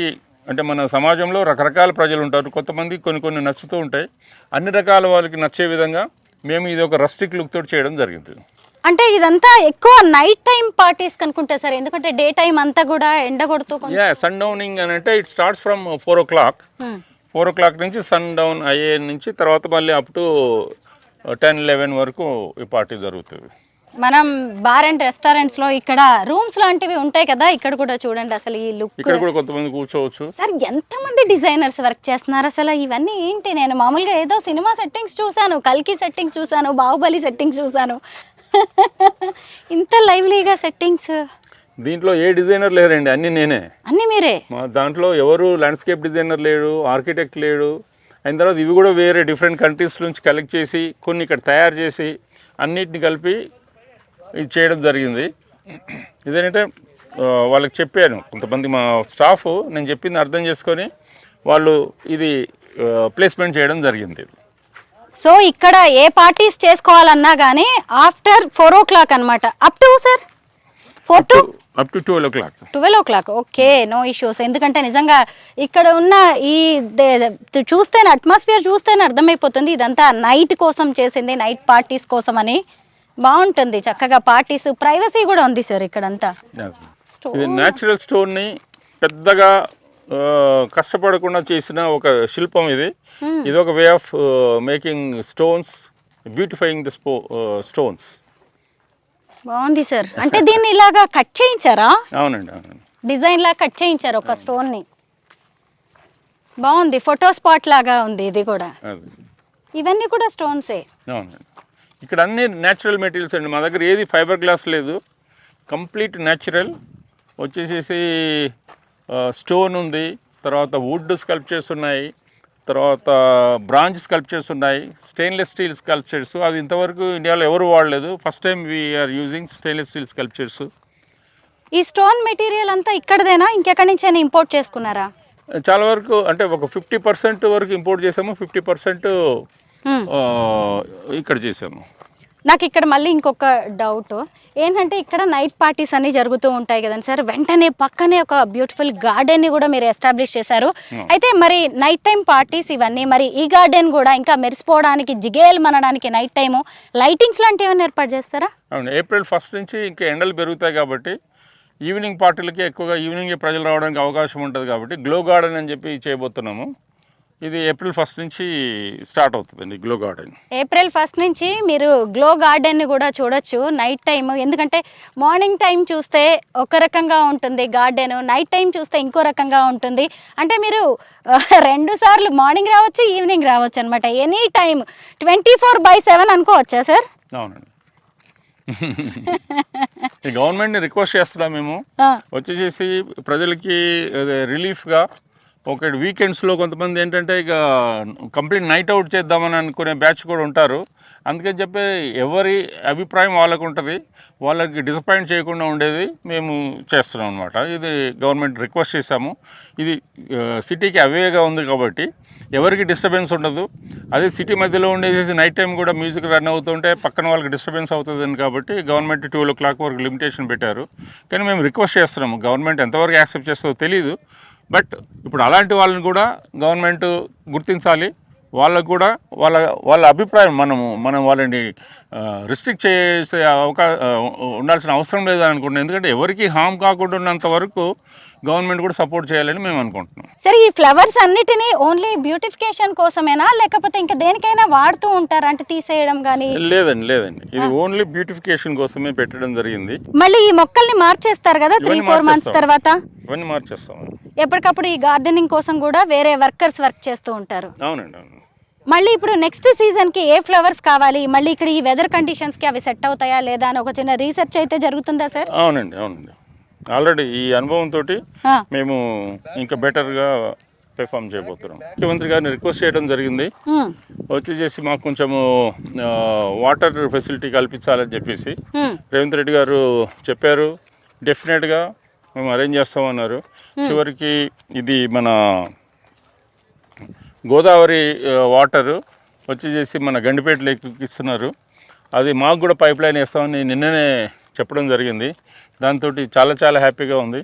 అంటే మన సమాజంలో రకరకాల ప్రజలు ఉంటారు. కొంతమంది కొన్ని నచ్చుతూ ఉంటాయి. అన్ని రకాల వాళ్ళకి నచ్చే విధంగా మేము ఇది ఒక రస్టిక్ లుక్ తోటి చేయడం జరిగింది. అంటే ఇదంతా ఎక్కువ నైట్ టైం పార్టీస్ కనుకుంటా సార్, ఎందుకంటే డే టైం అంతా కూడా ఎండ కొడుతూ. సన్ డౌనింగ్ అని అంటే it starts from 4 o'clock. 4 o'clock నుంచి సన్ డౌన్ అయ్యే నుంచి తర్వాత మళ్ళీ అప్ టు 10-11 వరకు ఈ పార్టీ జరుగుతుంది. మనం బార్ అండ్ రెస్టారెంట్స్ లో ఇక్కడ రూమ్స్ లాంటివి ఉంటాయి కదా, ఇక్కడ కూడా చూడండి అసలు ఈ లుక్. ఇక్కడ కూడా కొంతమంది కూర్చోవచ్చు. సార్ ఎంతమంది డిజైనర్స్ వర్క్ చేస్తున్నారు అసలు? ఇవన్నీ ఏంటి? నేను మామూలుగా ఏదో సినిమా సెట్టింగ్స్ చూసాను, కల్కి సెట్టింగ్స్ చూసాను, బాహుబలి సెట్టింగ్స్ చూసాను. ఇంత లైవ్లీగా సెట్టింగ్స్. దీంట్లో ఏ డిజైనర్ లేరండి, అన్ని నేనే. అన్ని మీరే? మా దాంట్లో ఎవరు ల్యాండ్స్కేప్ డిజైనర్ లేడు, ఆర్కిటెక్ట్ లేడు. అయిన తర్వాత ఇవి కూడా వేరే డిఫరెంట్ కంట్రీస్ నుంచి కలెక్ట్ చేసి కొన్ని ఇక్కడ తయారు చేసి అన్నిటిని కలిపి ఇది చేయడం జరిగింది. ఇదేంటంటే వాళ్ళకి చెప్పాను, కొంతమంది మా స్టాఫ్ నేను చెప్పింది అర్థం చేసుకొని వాళ్ళు ఇది ప్లేస్మెంట్ చేయడం జరిగింది. సో ఇక్కడ ఏ పార్టీస్ చేసుకోవాలన్నా కానీ ఆఫ్టర్ 4 o'clock అనమాట. Up to sir 4 to up to 12 o'clock. 12 o'clock. Okay, no issues. ఎందుకంటే నిజంగా ఇక్కడ ఉన్న ఈ చూస్తేనే అట్మాస్ఫియర్ చూస్తేనే అర్థమైపోతుంది ఇదంతా నైట్ కోసం చేసింది, నైట్ పార్టీస్ కోసం అని. బాగుంటుంది చక్కగా పార్టీస్, ప్రైవసీ కూడా ఉంది సార్ ఇక్కడంతా. ఇది న్యాచురల్ స్టోన్ని పెద్దగా కష్టపడకుండా చేసిన ఒక శిల్పం ఇది. ఇది ఒక way of making stones, beautifying the stones. బాగుంది సార్. అంటే దీన్ని ఇలాగా కట్ చేయించారా? అవునండి, అవునండి. డిజైన్ లా కట్ చేయించారు ఒక స్టోన్ ని. బాగుంది, ఫోటో స్పాట్ లాగా ఉంది ఇది కూడా. అది ఇవన్నీ కూడా స్టోన్సే. అవునండి, ఇక్కడ అన్ని న్యాచురల్ మెటీరియల్స్ అండి. మా దగ్గర ఏది ఫైబర్ గ్లాస్ లేదు, కంప్లీట్ న్యాచురల్. వచ్చేసేసి స్టోన్ ఉంది, తర్వాత వుడ్ స్కల్ప్చర్స్ ఉన్నాయి, తర్వాత బ్రాంచ్ స్కల్ప్చర్స్ ఉన్నాయి, స్టెయిన్లెస్ స్టీల్ స్కల్ప్చర్స్. అవి ఇంతవరకు ఇండియాలో ఎవరు వాడలేదు. First time we're using stainless steel sculptures. ఈ స్టోన్ మెటీరియల్ అంతా ఇక్కడదేనా, ఇంకెక్కడి నుంచి ఇంపోర్ట్ చేసుకున్నారా? చాలా వరకు అంటే ఒక 50% వరకు ఇంపోర్ట్ చేసాము, 50% ఇక్కడ చేసాము. నాకు ఇక్కడ మళ్ళీ ఇంకొక డౌట్ ఏంటంటే, ఇక్కడ నైట్ పార్టీస్ అన్ని జరుగుతూ ఉంటాయి కదండి సార్, వెంటనే పక్కనే ఒక బ్యూటిఫుల్ గార్డెన్ని కూడా మీరు ఎస్టాబ్లిష్ చేశారు. అయితే మరి నైట్ టైం పార్టీస్ ఇవన్నీ, మరి ఈ గార్డెన్ కూడా ఇంకా మెరిసిపోవడానికి, జిగేల్ మనడానికి నైట్ టైము లైటింగ్స్ లాంటివి ఏమైనా ఏర్పాటు చేస్తారా? అవును, April 1 నుంచి ఇంకా ఎండలు పెరుగుతాయి కాబట్టి ఈవినింగ్ పార్టీలకి ఎక్కువగా ఈవినింగే ప్రజలు రావడానికి అవకాశం ఉంటుంది కాబట్టి గ్లో గార్డెన్ అని చెప్పి చేయబోతున్నాము. ఇది April 1 నుంచి స్టార్ట్ అవుతుందండి గ్లో గార్డెన్. April 1 నుంచి మీరు గ్లో గార్డెన్ని కూడా చూడొచ్చు నైట్ టైం. ఎందుకంటే మార్నింగ్ టైం చూస్తే ఒక రకంగా ఉంటుంది గార్డెన్, నైట్ టైం చూస్తే ఇంకో రకంగా ఉంటుంది. అంటే మీరు 2 సార్లు మార్నింగ్ రావచ్చు, ఈవినింగ్ రావచ్చు అనమాట. ఎనీ టైం 24/7 అనుకోవచ్చా సార్? అవునండి. గవర్నమెంట్ని రిక్వెస్ట్ చేస్తున్నాం మేము, వచ్చేసేసి ప్రజలకి రిలీఫ్గా ఒక వీకెండ్స్లో కొంతమంది ఏంటంటే ఇక కంప్లీట్ నైట్ అవుట్ చేద్దామని అనుకునే బ్యాచ్ కూడా ఉంటారు. అందుకని చెప్పి ఎవరి అభిప్రాయం వాళ్ళకు ఉంటుంది, వాళ్ళకి డిసప్పాయింట్ చేయకుండా ఉండేది మేము చేస్తున్నాం అనమాట. ఇది గవర్నమెంట్ రిక్వెస్ట్ చేశాము. ఇది సిటీకి అవేగా ఉంది కాబట్టి ఎవరికి డిస్టర్బెన్స్ ఉండదు. అదే సిటీ మధ్యలో ఉండేసి నైట్ టైం కూడా మ్యూజిక్ రన్ అవుతుంటే పక్కన వాళ్ళకి డిస్టర్బెన్స్ అవుతుందని కాబట్టి గవర్నమెంట్ 12 o'clock వరకు లిమిటేషన్ పెట్టారు. కానీ మేము రిక్వెస్ట్ చేస్తున్నాము, గవర్నమెంట్ ఎంతవరకు యాక్సెప్ట్ చేస్తుందో తెలీదు. బట్ ఇప్పుడు అలాంటి వాళ్ళని కూడా గవర్నమెంట్ గుర్తించాలి. వాళ్ళకు కూడా వాళ్ళ అభిప్రాయం మనం వాళ్ళని రిస్ట్రిక్ట్ చేసే ఉండాల్సిన అవసరం లేదని అనుకుంటున్నాం. ఎందుకంటే ఎవరికి హామ్ కాకుండా ఉన్నంత వరకు గవర్నమెంట్ కూడా సపోర్ట్ చేయాలని మేము అనుకుంటున్నాం. సరే, ఈ ఫ్లవర్స్ అన్నిటినీ ఓన్లీ బ్యూటిఫికేషన్ కోసమేనా, లేకపోతే ఇంకా దేనికైనా వాడుతూ ఉంటారా? అంటే తీసేయడం కానీ? లేదండి, ఇది ఓన్లీ బ్యూటిఫికేషన్ కోసమే పెట్టడం జరిగింది. మళ్ళీ ఈ మొక్కల్ని మార్చేస్తారు కదా 3-4 months తర్వాత? ఇవన్నీ మార్చేస్తాం. ఎప్పటికప్పుడు ఈ గార్డెనింగ్ కోసం కూడా వేరే వర్కర్స్ వర్క్ చేస్తూ ఉంటారు. అవునండి, అవును. మళ్ళీ ఇప్పుడు నెక్స్ట్ సీజన్కి ఏ ఫ్లవర్స్ కావాలి, మళ్ళీ ఇక్కడ ఈ వెదర్ కండిషన్స్కి అవి సెట్ అవుతాయా లేదా అని ఒక చిన్న రీసెర్చ్ అయితే జరుగుతుందా సార్? అవునండి. ఆల్రెడీ ఈ అనుభవంతో మేము ఇంకా బెటర్గా పెర్ఫామ్ చేయబోతున్నాం. ముఖ్యమంత్రి గారిని రిక్వెస్ట్ చేయడం జరిగింది, వచ్చేసి మాకు కొంచెము వాటర్ ఫెసిలిటీ కల్పించాలని చెప్పేసి. రేవంత్ రెడ్డి గారు చెప్పారు, డెఫినెట్గా మేము అరేంజ్ చేస్తామన్నారు. చివరికి ఇది మన గోదావరి వాటర్ వచ్చేసి మన గండిపేట లేక్కి ఇస్తున్నారు. అది మాకు కూడా పైప్ లైన్ వేస్తామని నిన్ననే చెప్పడం జరిగింది. దాంతో చాలా హ్యాపీగా ఉంది.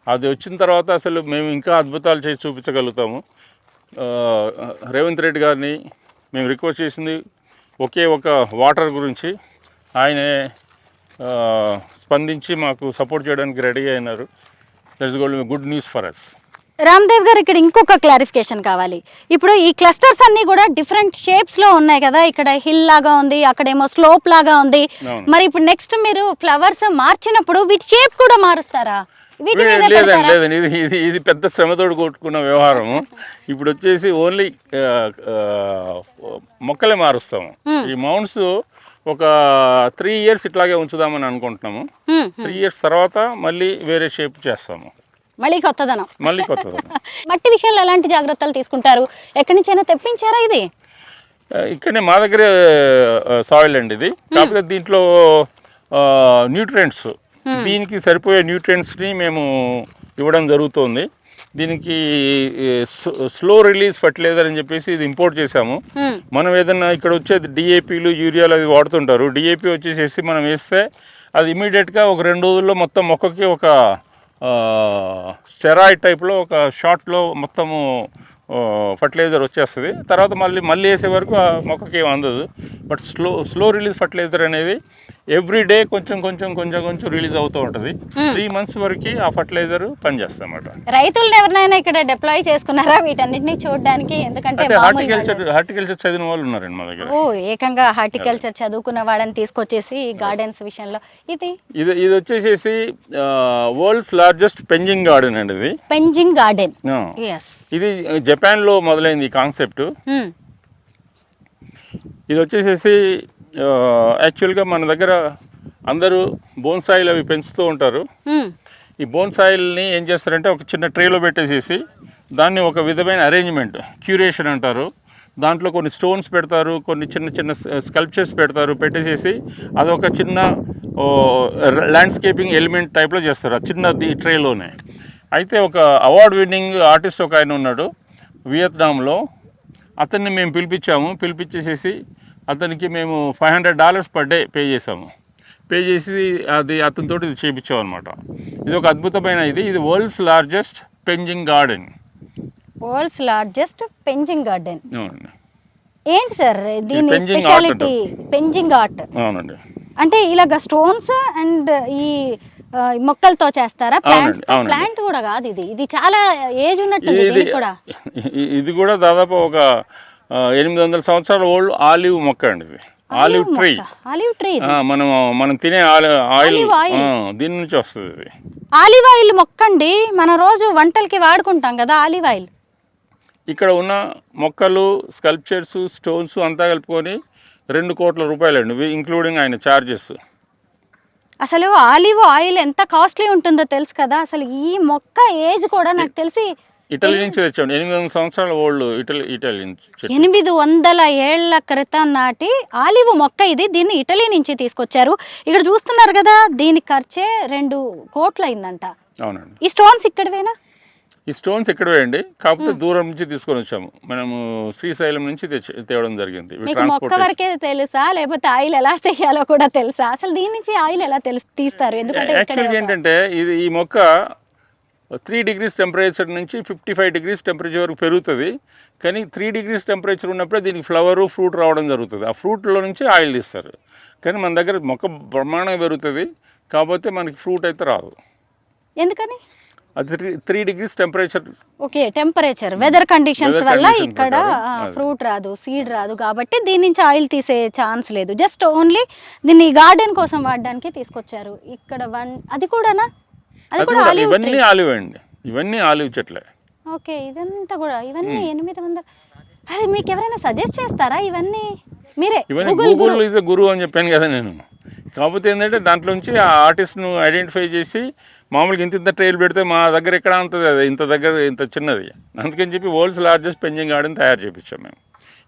అది వచ్చిన తర్వాత అసలు మేము ఇంకా అద్భుతాలు చేసి చూపించగలుగుతాము. రేవంత్ రెడ్డి గారిని మేము రిక్వెస్ట్ చేసింది ఒకే ఒక వాటర్ గురించి. ఆయనే స్పందించి మాకు సపోర్ట్ చేయడానికి రెడీ అయినారు. That's good news for us. Ramdev garu, ఇక్కడ ఇంకొక క్లారిఫికేషన్ కావాలి. ఇప్పుడు ఈ క్లస్టర్స్ అన్ని కూడా డిఫరెంట్ షేప్స్ లో ఉన్నాయి కదా, ఇక్కడ హిల్ లాగా ఉంది, అక్కడేమో స్లోప్ లాగా ఉంది. మరి ఇప్పుడు నెక్స్ట్ మీరు ఫ్లవర్స్ మార్చినప్పుడు వీటి షేప్ కూడా మారుస్తారా? లేదండి, ఇది పెద్ద శ్రమతోడు కొట్టుకున్న వ్యవహారము. ఇప్పుడు వచ్చేసి ఓన్లీ మొక్కలే మారుస్తాము. ఈ మౌంట్స్ ఒక 3 years ఇట్లాగే ఉంచుదామని అనుకుంటున్నాము. 3 years తర్వాత మళ్ళీ వేరే షేప్ చేస్తాము. మళ్ళీ కొత్తదనం. మట్టి విషయంలో ఎలాంటి జాగ్రత్తలు తీసుకుంటారు? ఎక్కడి నుంచైనా తెప్పించారా? ఇది ఇక్కడనే మా దగ్గర సాయిల్ అండి ఇది. కాకపోతే దీంట్లో న్యూట్రియంట్స్, దీనికి సరిపోయే న్యూట్రియంట్స్ని మేము ఇవ్వడం జరుగుతుంది. దీనికి స్లో రిలీజ్ ఫర్టిలైజర్ అని చెప్పేసి ఇది ఇంపోర్ట్ చేసాము. మనం ఏదన్నా ఇక్కడ వచ్చేది డిఏపీలు, యూరియాలు అవి వాడుతుంటారు. డిఏపీ వచ్చేసేసి మనం వేస్తే అది ఇమీడియట్గా ఒక 2 రోజుల్లో మొత్తం మొక్కకి ఒక స్టెరాయిడ్ టైప్లో ఒక షార్ట్లో మొత్తము ఫర్టిలైజర్ వచ్చేస్తుంది. తర్వాత మళ్ళీ వేసే వరకు ఆ మొక్కకి ఏం అందదు. బట్ స్లో రిలీజ్ ఫర్టిలైజర్ అనేది ఎవ్రీ డే కొంచెం కొంచెం కొంచెం కొంచెం రిలీజ్ అవుతూ ఉంటుంది. 3 months వరకు ఆ ఫర్టిలైజర్ పనిచేస్తుంది అన్నమాట. రైతులను ఎవరినైనా ఇక్కడ డిప్లాయ్ చేసుకున్నారా వీటన్నిటిని చూడడానికి? ఎందుకంటే హార్టికల్చర్ చదివిన వాళ్ళు ఉన్నారండి మా దగ్గర. ఓ, ఏకంగా హార్టికల్చర్ చదువుకున్న వాళ్ళని తీసుకొచ్చేసి గార్డెన్స్ విషయంలో ఇది వచ్చేసేసి వరల్డ్స్ లార్జెస్ట్ పెంజింగ్ గార్డెన్ అండి. ఇది పెంజింగ్ గార్డెన్. ఇది జపాన్ లో మొదలైంది ఈ కాన్సెప్ట్. ఇది వచ్చేసేసి యాక్చువల్గా మన దగ్గర అందరూ బోన్సాయిల్ అవి పెంచుతూ ఉంటారు. ఈ బోన్సాయిల్ని ఏం చేస్తారంటే ఒక చిన్న ట్రేలో పెట్టేసేసి దాన్ని ఒక విధమైన అరేంజ్మెంట్, క్యూరేషన్ అంటారు. దాంట్లో కొన్ని స్టోన్స్ పెడతారు, కొన్ని చిన్న చిన్న స్కల్ప్చర్స్ పెడతారు. పెట్టేసేసి అదొక చిన్న ల్యాండ్స్కేపింగ్ ఎలిమెంట్ టైప్లో చేస్తారు ఆ చిన్నది ట్రేలోనే. అయితే ఒక అవార్డ్ విన్నింగ్ ఆర్టిస్ట్ ఒక ఆయన ఉన్నాడు వియత్నాంలో. అతన్ని మేము పిలిపించేసేసి అతనికి మేము $500 per day పే చేసాము. పే చేసి అది అతనితో ఇది చేయించాం అనమాట. ఇది ఒక అద్భుతమైన ఇది world's largest penjing garden. World's largest penjing garden. అవునండి. ఏంటి సార్ దీని స్పెషాలిటీ? పెంజింగ్ ఆర్ట్. అవునండి. అంటే ఇలాగ స్టోన్స్ అండ్ ఈ మొక్కలతో చేస్తారా? ప్లాంట్ కూడా కాదు ఇది. ఇది చాలా ఏజ్ ఉన్నట్టుంది కూడా. ఇది కూడా దాదాపు ఒక 800 సంవత్సరాల ఓల్డ్ ఆలివ్ మొక్క అండి. ఇది ఆలివ్ ట్రీ. మనం తినే ఆయిల్ దీని నుంచి వస్తుంది. ఇది ఆలివ్ ఆయిల్ మొక్క అండి. మనం రోజు వంటలకి వాడుకుంటాం కదా ఆలివ్ ఆయిల్. ఇక్కడ ఉన్న మొక్కలు, స్కల్ప్చర్స్, స్టోన్స్ అంతా కలుపుకొని 2 కోట్ల రూపాయలండి, ఇంక్లూడింగ్ ఆయన ఛార్జెస్. అసలు ఆలివ్ ఆయిల్ ఎంత కాస్ట్లీ ఉంటుందో తెలుసు కదా. అసలు ఈ మొక్క ఏజ్ కూడా నాకు తెలిసి ఇటలీ నుంచి తెచ్చాండి. 800 సంవత్సరాల ఓల్డ్ ఇటలీ నుంచి. 800 ఏళ్ల క్రితం నాటి ఆలివ్ మొక్క ఇది. దీన్ని ఇటలీ నుంచి తీసుకొచ్చారు. ఇక్కడ చూస్తున్నారు కదా, దీని ఖర్చే 2 కోట్లు అయిందంట. అవునండి. ఈ స్టోన్స్ ఇక్కడవేనా? ఈ స్టోన్స్ ఇక్కడవే అండి, కాకపోతే దూరం నుంచి తీసుకొని వచ్చాము. మనము శ్రీశైలం నుంచి తేవడం జరిగింది. మొక్క వరకే తెలుసా లేకపోతే ఆయిల్ ఎలా తీయాలో కూడా తెలుసా? అసలు దీని నుంచి ఆయిల్ ఎలా తీస్తారు? ఎందుకంటే ఏంటంటే ఈ మొక్క 3 degrees టెంపరేచర్ నుంచి 55 degrees టెంపరేచర్ వరకు పెరుగుతుంది. కానీ 3 degrees టెంపరేచర్ ఉన్నప్పుడే దీనికి ఫ్లవరు, ఫ్రూట్ రావడం జరుగుతుంది. ఆ ఫ్రూట్లో నుంచి ఆయిల్ తీస్తారు. కానీ మన దగ్గర మొక్క బ్రహ్మాండంగా పెరుగుతుంది, కాకపోతే మనకి ఫ్రూట్ అయితే రాదు. ఎందుకని? అది 3 degrees temperature. Okay, temperature, weather conditions వల్ల ఇక్కడ ఫ్రూట్ రాదు, సీడ్ రాదు. కాబట్టి దీని నుంచి ఆయిల్ తీసే ఛాన్స్ లేదు. జస్ట్ ఓన్లీ దీన్ని గార్డెన్ కోసం వాడడానికి తీసుకొచ్చారు. ఇక్కడ అది కూడానా? ఇవన్నీ ఆలివ్ అండి. ఇవన్నీ ఆలివ్ చెట్లే. ఓకే, ఇదంతా కూడా ఇవన్నీ 800. అది మీకు ఎవరైనా సజెస్ట్ చేస్తారా ఇవన్నీ? మీరే గూగుల్ ఇస్ గురువు అని చెప్పాను కదా నేను. కాకపోతే ఏంటంటే దాంట్లోంచి ఆ ఆర్టిస్ట్ను ఐడెంటిఫై చేసి మామూలుగా ఇంత ట్రైల్ పెడితే మా దగ్గర ఎక్కడ ఉంటుంది, అది ఇంత చిన్నది. అందుకని చెప్పి వరల్డ్స్ లార్జెస్ట్ పెంజింగ్ గార్డెన్ తయారు చేయించాం మేము.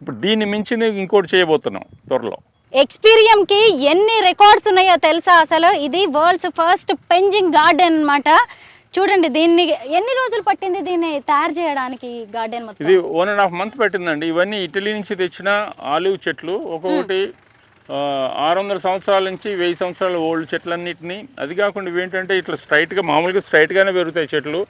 ఇప్పుడు దీన్ని మించింది ఇంకోటి చేయబోతున్నాం త్వరలో. ఎక్స్పీరియంకి ఎన్ని రికార్డ్స్ ఉన్నాయో తెలుసా? అసలు ఇది వరల్డ్స్ ఫస్ట్ పెంజింగ్ గార్డెన్ అన్నమాట. చూడండి, దీన్ని ఎన్ని రోజులు పట్టింది దీన్ని తయారు చేయడానికి? గార్డెన్ మొత్తం ఇది 1.5 months పట్టిందండి. ఇవన్నీ ఇటలీ నుంచి తెచ్చిన ఆలివ్ చెట్లు. ఒక్కొక్కటి 600 సంవత్సరాల నుంచి 1000 సంవత్సరాల ఓల్డ్ చెట్లన్నిటిని. అది కాకుండా ఇవేంటంటే ఇట్లా మామూలుగా స్ట్రైట్గానే పెరుగుతాయి చెట్లు.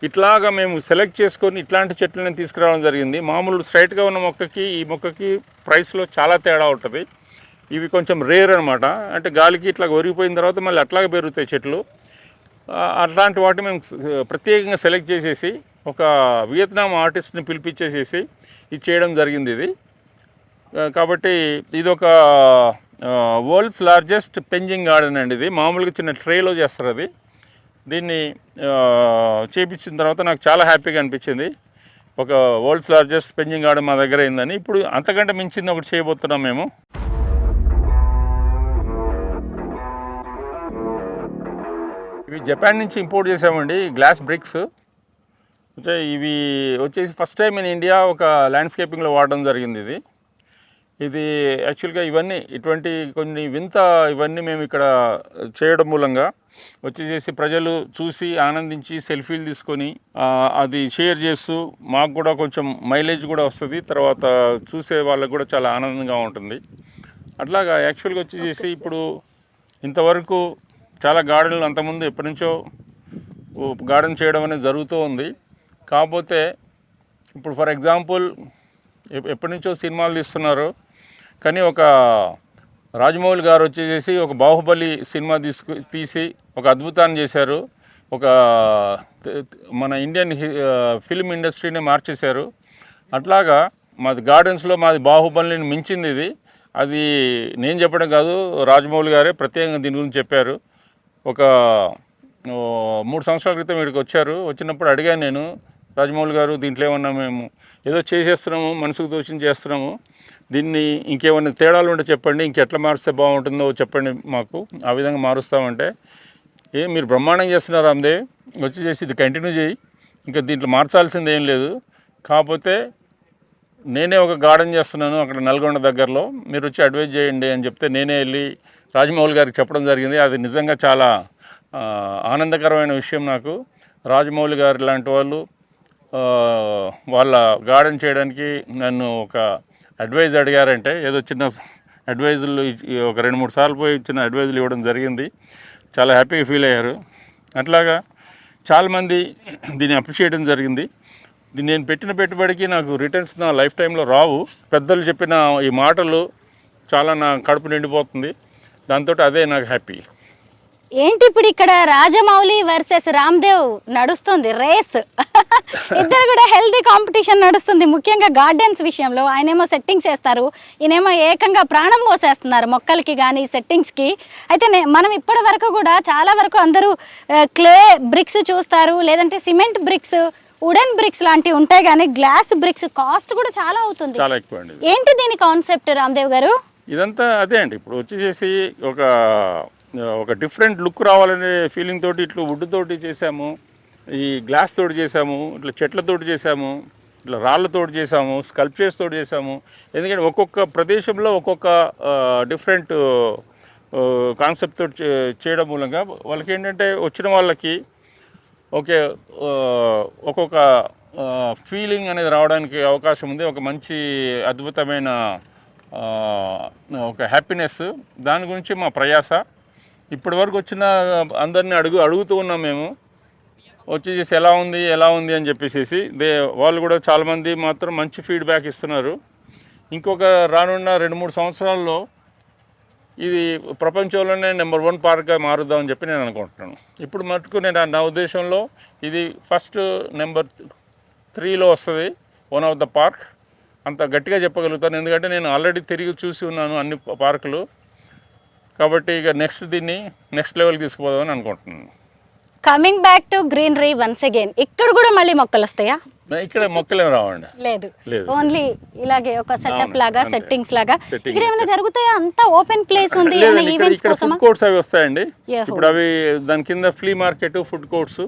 ఇట్లాగా మేము సెలెక్ట్ చేసుకొని ఇట్లాంటి చెట్లని తీసుకురావడం జరిగింది. మామూలు స్ట్రైట్గా ఉన్న మొక్కకి ఈ మొక్కకి ప్రైస్లో చాలా తేడా ఉంటుంది. ఇవి కొంచెం రేర్ అనమాట. అంటే గాలికి ఇట్లా ఒరిగిపోయిన తర్వాత మళ్ళీ అట్లాగే పెరుగుతాయి చెట్లు. అట్లాంటి వాటిని మేము ప్రత్యేకంగా సెలెక్ట్ చేసేసి ఒక వియత్నాం ఆర్టిస్ట్ని పిలిపించేసేసి ఇది చేయడం జరిగింది. ఇది కాబట్టి ఇది ఒక వరల్డ్స్ లార్జెస్ట్ పెంజింగ్ గార్డెన్ అండి. ఇది మామూలుగా చిన్న ట్రేలో చేస్తారు. అది దీన్ని చేపించిన తర్వాత నాకు చాలా హ్యాపీగా అనిపించింది. ఒక వరల్డ్స్ లార్జెస్ట్ పెంజింగ్ గార్డెన్ మా దగ్గర అయిందని. ఇప్పుడు అంతకంటే మించింది ఒకటి చేయబోతున్నాం మేము. ఇవి జపాన్ నుంచి ఇంపోర్ట్ చేసామండి, గ్లాస్ బ్రిక్స్. ఇవి వచ్చేసి ఫస్ట్ టైం ఇన్ ఇండియా ఒక ల్యాండ్స్కేపింగ్లో వాడడం జరిగింది. ఇది యాక్చువల్గా ఇటువంటి కొన్ని ఇవన్నీ మేము ఇక్కడ చేయడం మూలంగా వచ్చేసేసి ప్రజలు చూసి ఆనందించి సెల్ఫీలు తీసుకొని అది షేర్ చేస్తూ మాకు కూడా కొంచెం మైలేజ్ కూడా వస్తుంది. తర్వాత చూసే వాళ్ళకు కూడా చాలా ఆనందంగా ఉంటుంది. అట్లాగా యాక్చువల్గా వచ్చేసేసి ఇప్పుడు ఇంతవరకు చాలా గార్డెన్లు అంతకుముందు ఎప్పటి నుంచో గార్డెన్ చేయడం అనేది జరుగుతూ ఉంది. కాకపోతే ఇప్పుడు ఫర్ ఎగ్జాంపుల్ ఎప్పటి నుంచో సినిమాలు తీస్తున్నారు, కానీ ఒక రాజమౌళి గారు వచ్చేసి ఒక బాహుబలి సినిమా తీసి ఒక అద్భుతాన్ని చేశారు. ఒక మన ఇండియన్ ఫిల్మ్ ఇండస్ట్రీని మార్చేశారు. అట్లాగా మాది గార్డెన్స్లో మాది బాహుబలిని మించింది ఇది. అది నేను చెప్పడం కాదు, రాజమౌళి గారే ప్రత్యేకంగా దీని గురించి చెప్పారు. ఒక 3 సంవత్సరాల క్రితం ఇక్కడికి వచ్చారు. వచ్చినప్పుడు అడిగాను నేను, రాజమౌళి గారు దీంట్లో ఏమన్నా మేము ఏదో చేసేస్తున్నాము, మనసుకు తోచింది చేస్తున్నాము, దీన్ని ఇంకేమైనా తేడాలు ఉంటే చెప్పండి, ఇంకెట్లా మారిస్తే బాగుంటుందో చెప్పండి మాకు, ఆ విధంగా మారుస్తామంటే, మీరు బ్రహ్మాండం చేస్తున్నారు రామ్దేవ్, వచ్చి చేసి ఇది కంటిన్యూ చేయి, ఇంకా దీంట్లో మార్చాల్సింది ఏం లేదు, కాకపోతే నేనే ఒక గార్డెన్ చేస్తున్నాను అక్కడ నల్గొండ దగ్గరలో, మీరు వచ్చి అడ్వైజ్ చేయండి అని చెప్తే నేనే వెళ్ళి రాజమౌళి గారికి చెప్పడం జరిగింది. అది నిజంగా చాలా ఆనందకరమైన విషయం నాకు. రాజమౌళి గారు లాంటి వాళ్ళు వాళ్ళ గార్డెన్ చేయడానికి నన్ను ఒక అడ్వైజ్ అడిగారంటే, ఏదో చిన్న అడ్వైజులు ఒక 2-3 సార్లు పోయి చిన్న అడ్వైజులు ఇవ్వడం జరిగింది. చాలా హ్యాపీగా ఫీల్ అయ్యారు. అట్లాగా చాలామంది దీన్ని అప్రిషియేట్ చేయడం జరిగింది. నేను పెట్టిన పెట్టుబడికి నాకు రిటర్న్స్ నా లైఫ్ టైంలో రావు. పెద్దలు చెప్పిన ఈ మాటలు చాలా నా కడుపు నిండిపోతుంది. దాంతో అదే నాకు హ్యాపీ. ఏంటి ఇప్పుడు ఇక్కడ రాజమౌళి వర్సెస్ రామ్దేవ్ నడుస్తుంది రేస్. ఇద్దరు కూడా హెల్తీ కాంపిటీషన్ నడుస్తుంది, ముఖ్యంగా గార్డెన్స్ విషయంలో. ఆయనేమో సెట్టింగ్స్ వేస్తారు, ఈయనేమో ఏకంగా ప్రాణం పోసేస్తున్నారు మొక్కలకి కానీ సెట్టింగ్స్కి. అయితే మనం ఇప్పటి వరకు కూడా చాలా వరకు అందరూ క్లే బ్రిక్స్ చూస్తారు, లేదంటే సిమెంట్ బ్రిక్స్, వుడెన్ బ్రిక్స్ లాంటివి ఉంటాయి, కానీ గ్లాస్ బ్రిక్స్ కాస్ట్ కూడా చాలా అవుతుంది. చాలా ఎక్కువ అండి. ఏంటి దీని కాన్సెప్ట్ రామ్దేవ్ గారు? ఇదంతా అదే అండి. ఇప్పుడు వచ్చేసి ఒక డిఫరెంట్ లుక్ రావాలనే ఫీలింగ్ తోటి ఇట్లా వుడ్ తోటి చేసాము, ఈ గ్లాస్ తోటి చేసాము, ఇట్లా చెట్లతోటి చేసాము, ఇట్లా రాళ్ళతోటి చేసాము, స్కల్ప్చర్స్ తోటి చేసాము. ఎందుకంటే ఒక్కొక్క ప్రదేశంలో ఒక్కొక్క డిఫరెంట్ కాన్సెప్ట్ తోటి చేయడం మూలంగా వాళ్ళకి ఏంటంటే వచ్చిన వాళ్ళకి ఓకే ఒక్కొక్క ఫీలింగ్ అనేది రావడానికి అవకాశం ఉంది. ఒక మంచి అద్భుతమైన ఒక హ్యాపీనెస్, దాని గురించి మా ప్రయాస. ఇప్పటి వరకు వచ్చిన అందరినీ అడుగుతూ ఉన్నాం మేము, వచ్చేసి ఎలా ఉంది అని చెప్పేసి. వాళ్ళు కూడా చాలామంది మాత్రం మంచి ఫీడ్బ్యాక్ ఇస్తున్నారు. ఇంకొక రానున్న 2-3 సంవత్సరాల్లో ఇది ప్రపంచంలోనే నెంబర్ 1 పార్క్గా మారుద్దామని చెప్పి నేను అనుకుంటున్నాను. ఇప్పుడు మటుకు నా ఉద్దేశంలో ఇది ఫస్ట్ నెంబర్ 3లో వస్తుంది, వన్ ఆఫ్ ద పార్క్. అంత గట్టిగా చెప్పగలుగుతాను, ఎందుకంటే నేను ఆల్రెడీ తిరిగి చూసి ఉన్నాను అన్ని పార్కులు. కాబట్టి ఇక దీన్ని నెక్స్ట్ లెవెల్కి తీసుకుపోదామని అనుకుంటున్నాను. Coming back to greenery once again, ఇక్కడ కూడా మళ్ళీ మొక్కలు వస్తాయా? ఇక్కడ మొక్కలేం రావండి. లేదు, ఓన్లీ ఇలాగే ఒక సెటప్ లాగా, సెట్టింగ్స్ లాగా. ఇక్కడ ఏమైనా జరుగుతాయా? అంతా ఓపెన్ ప్లేస్ ఉంది. ఇక్కడ ఫుడ్ కోర్ట్స్ అవి వస్తాయండి. ఇప్పుడు అవి దాని కింద flea market, food courts.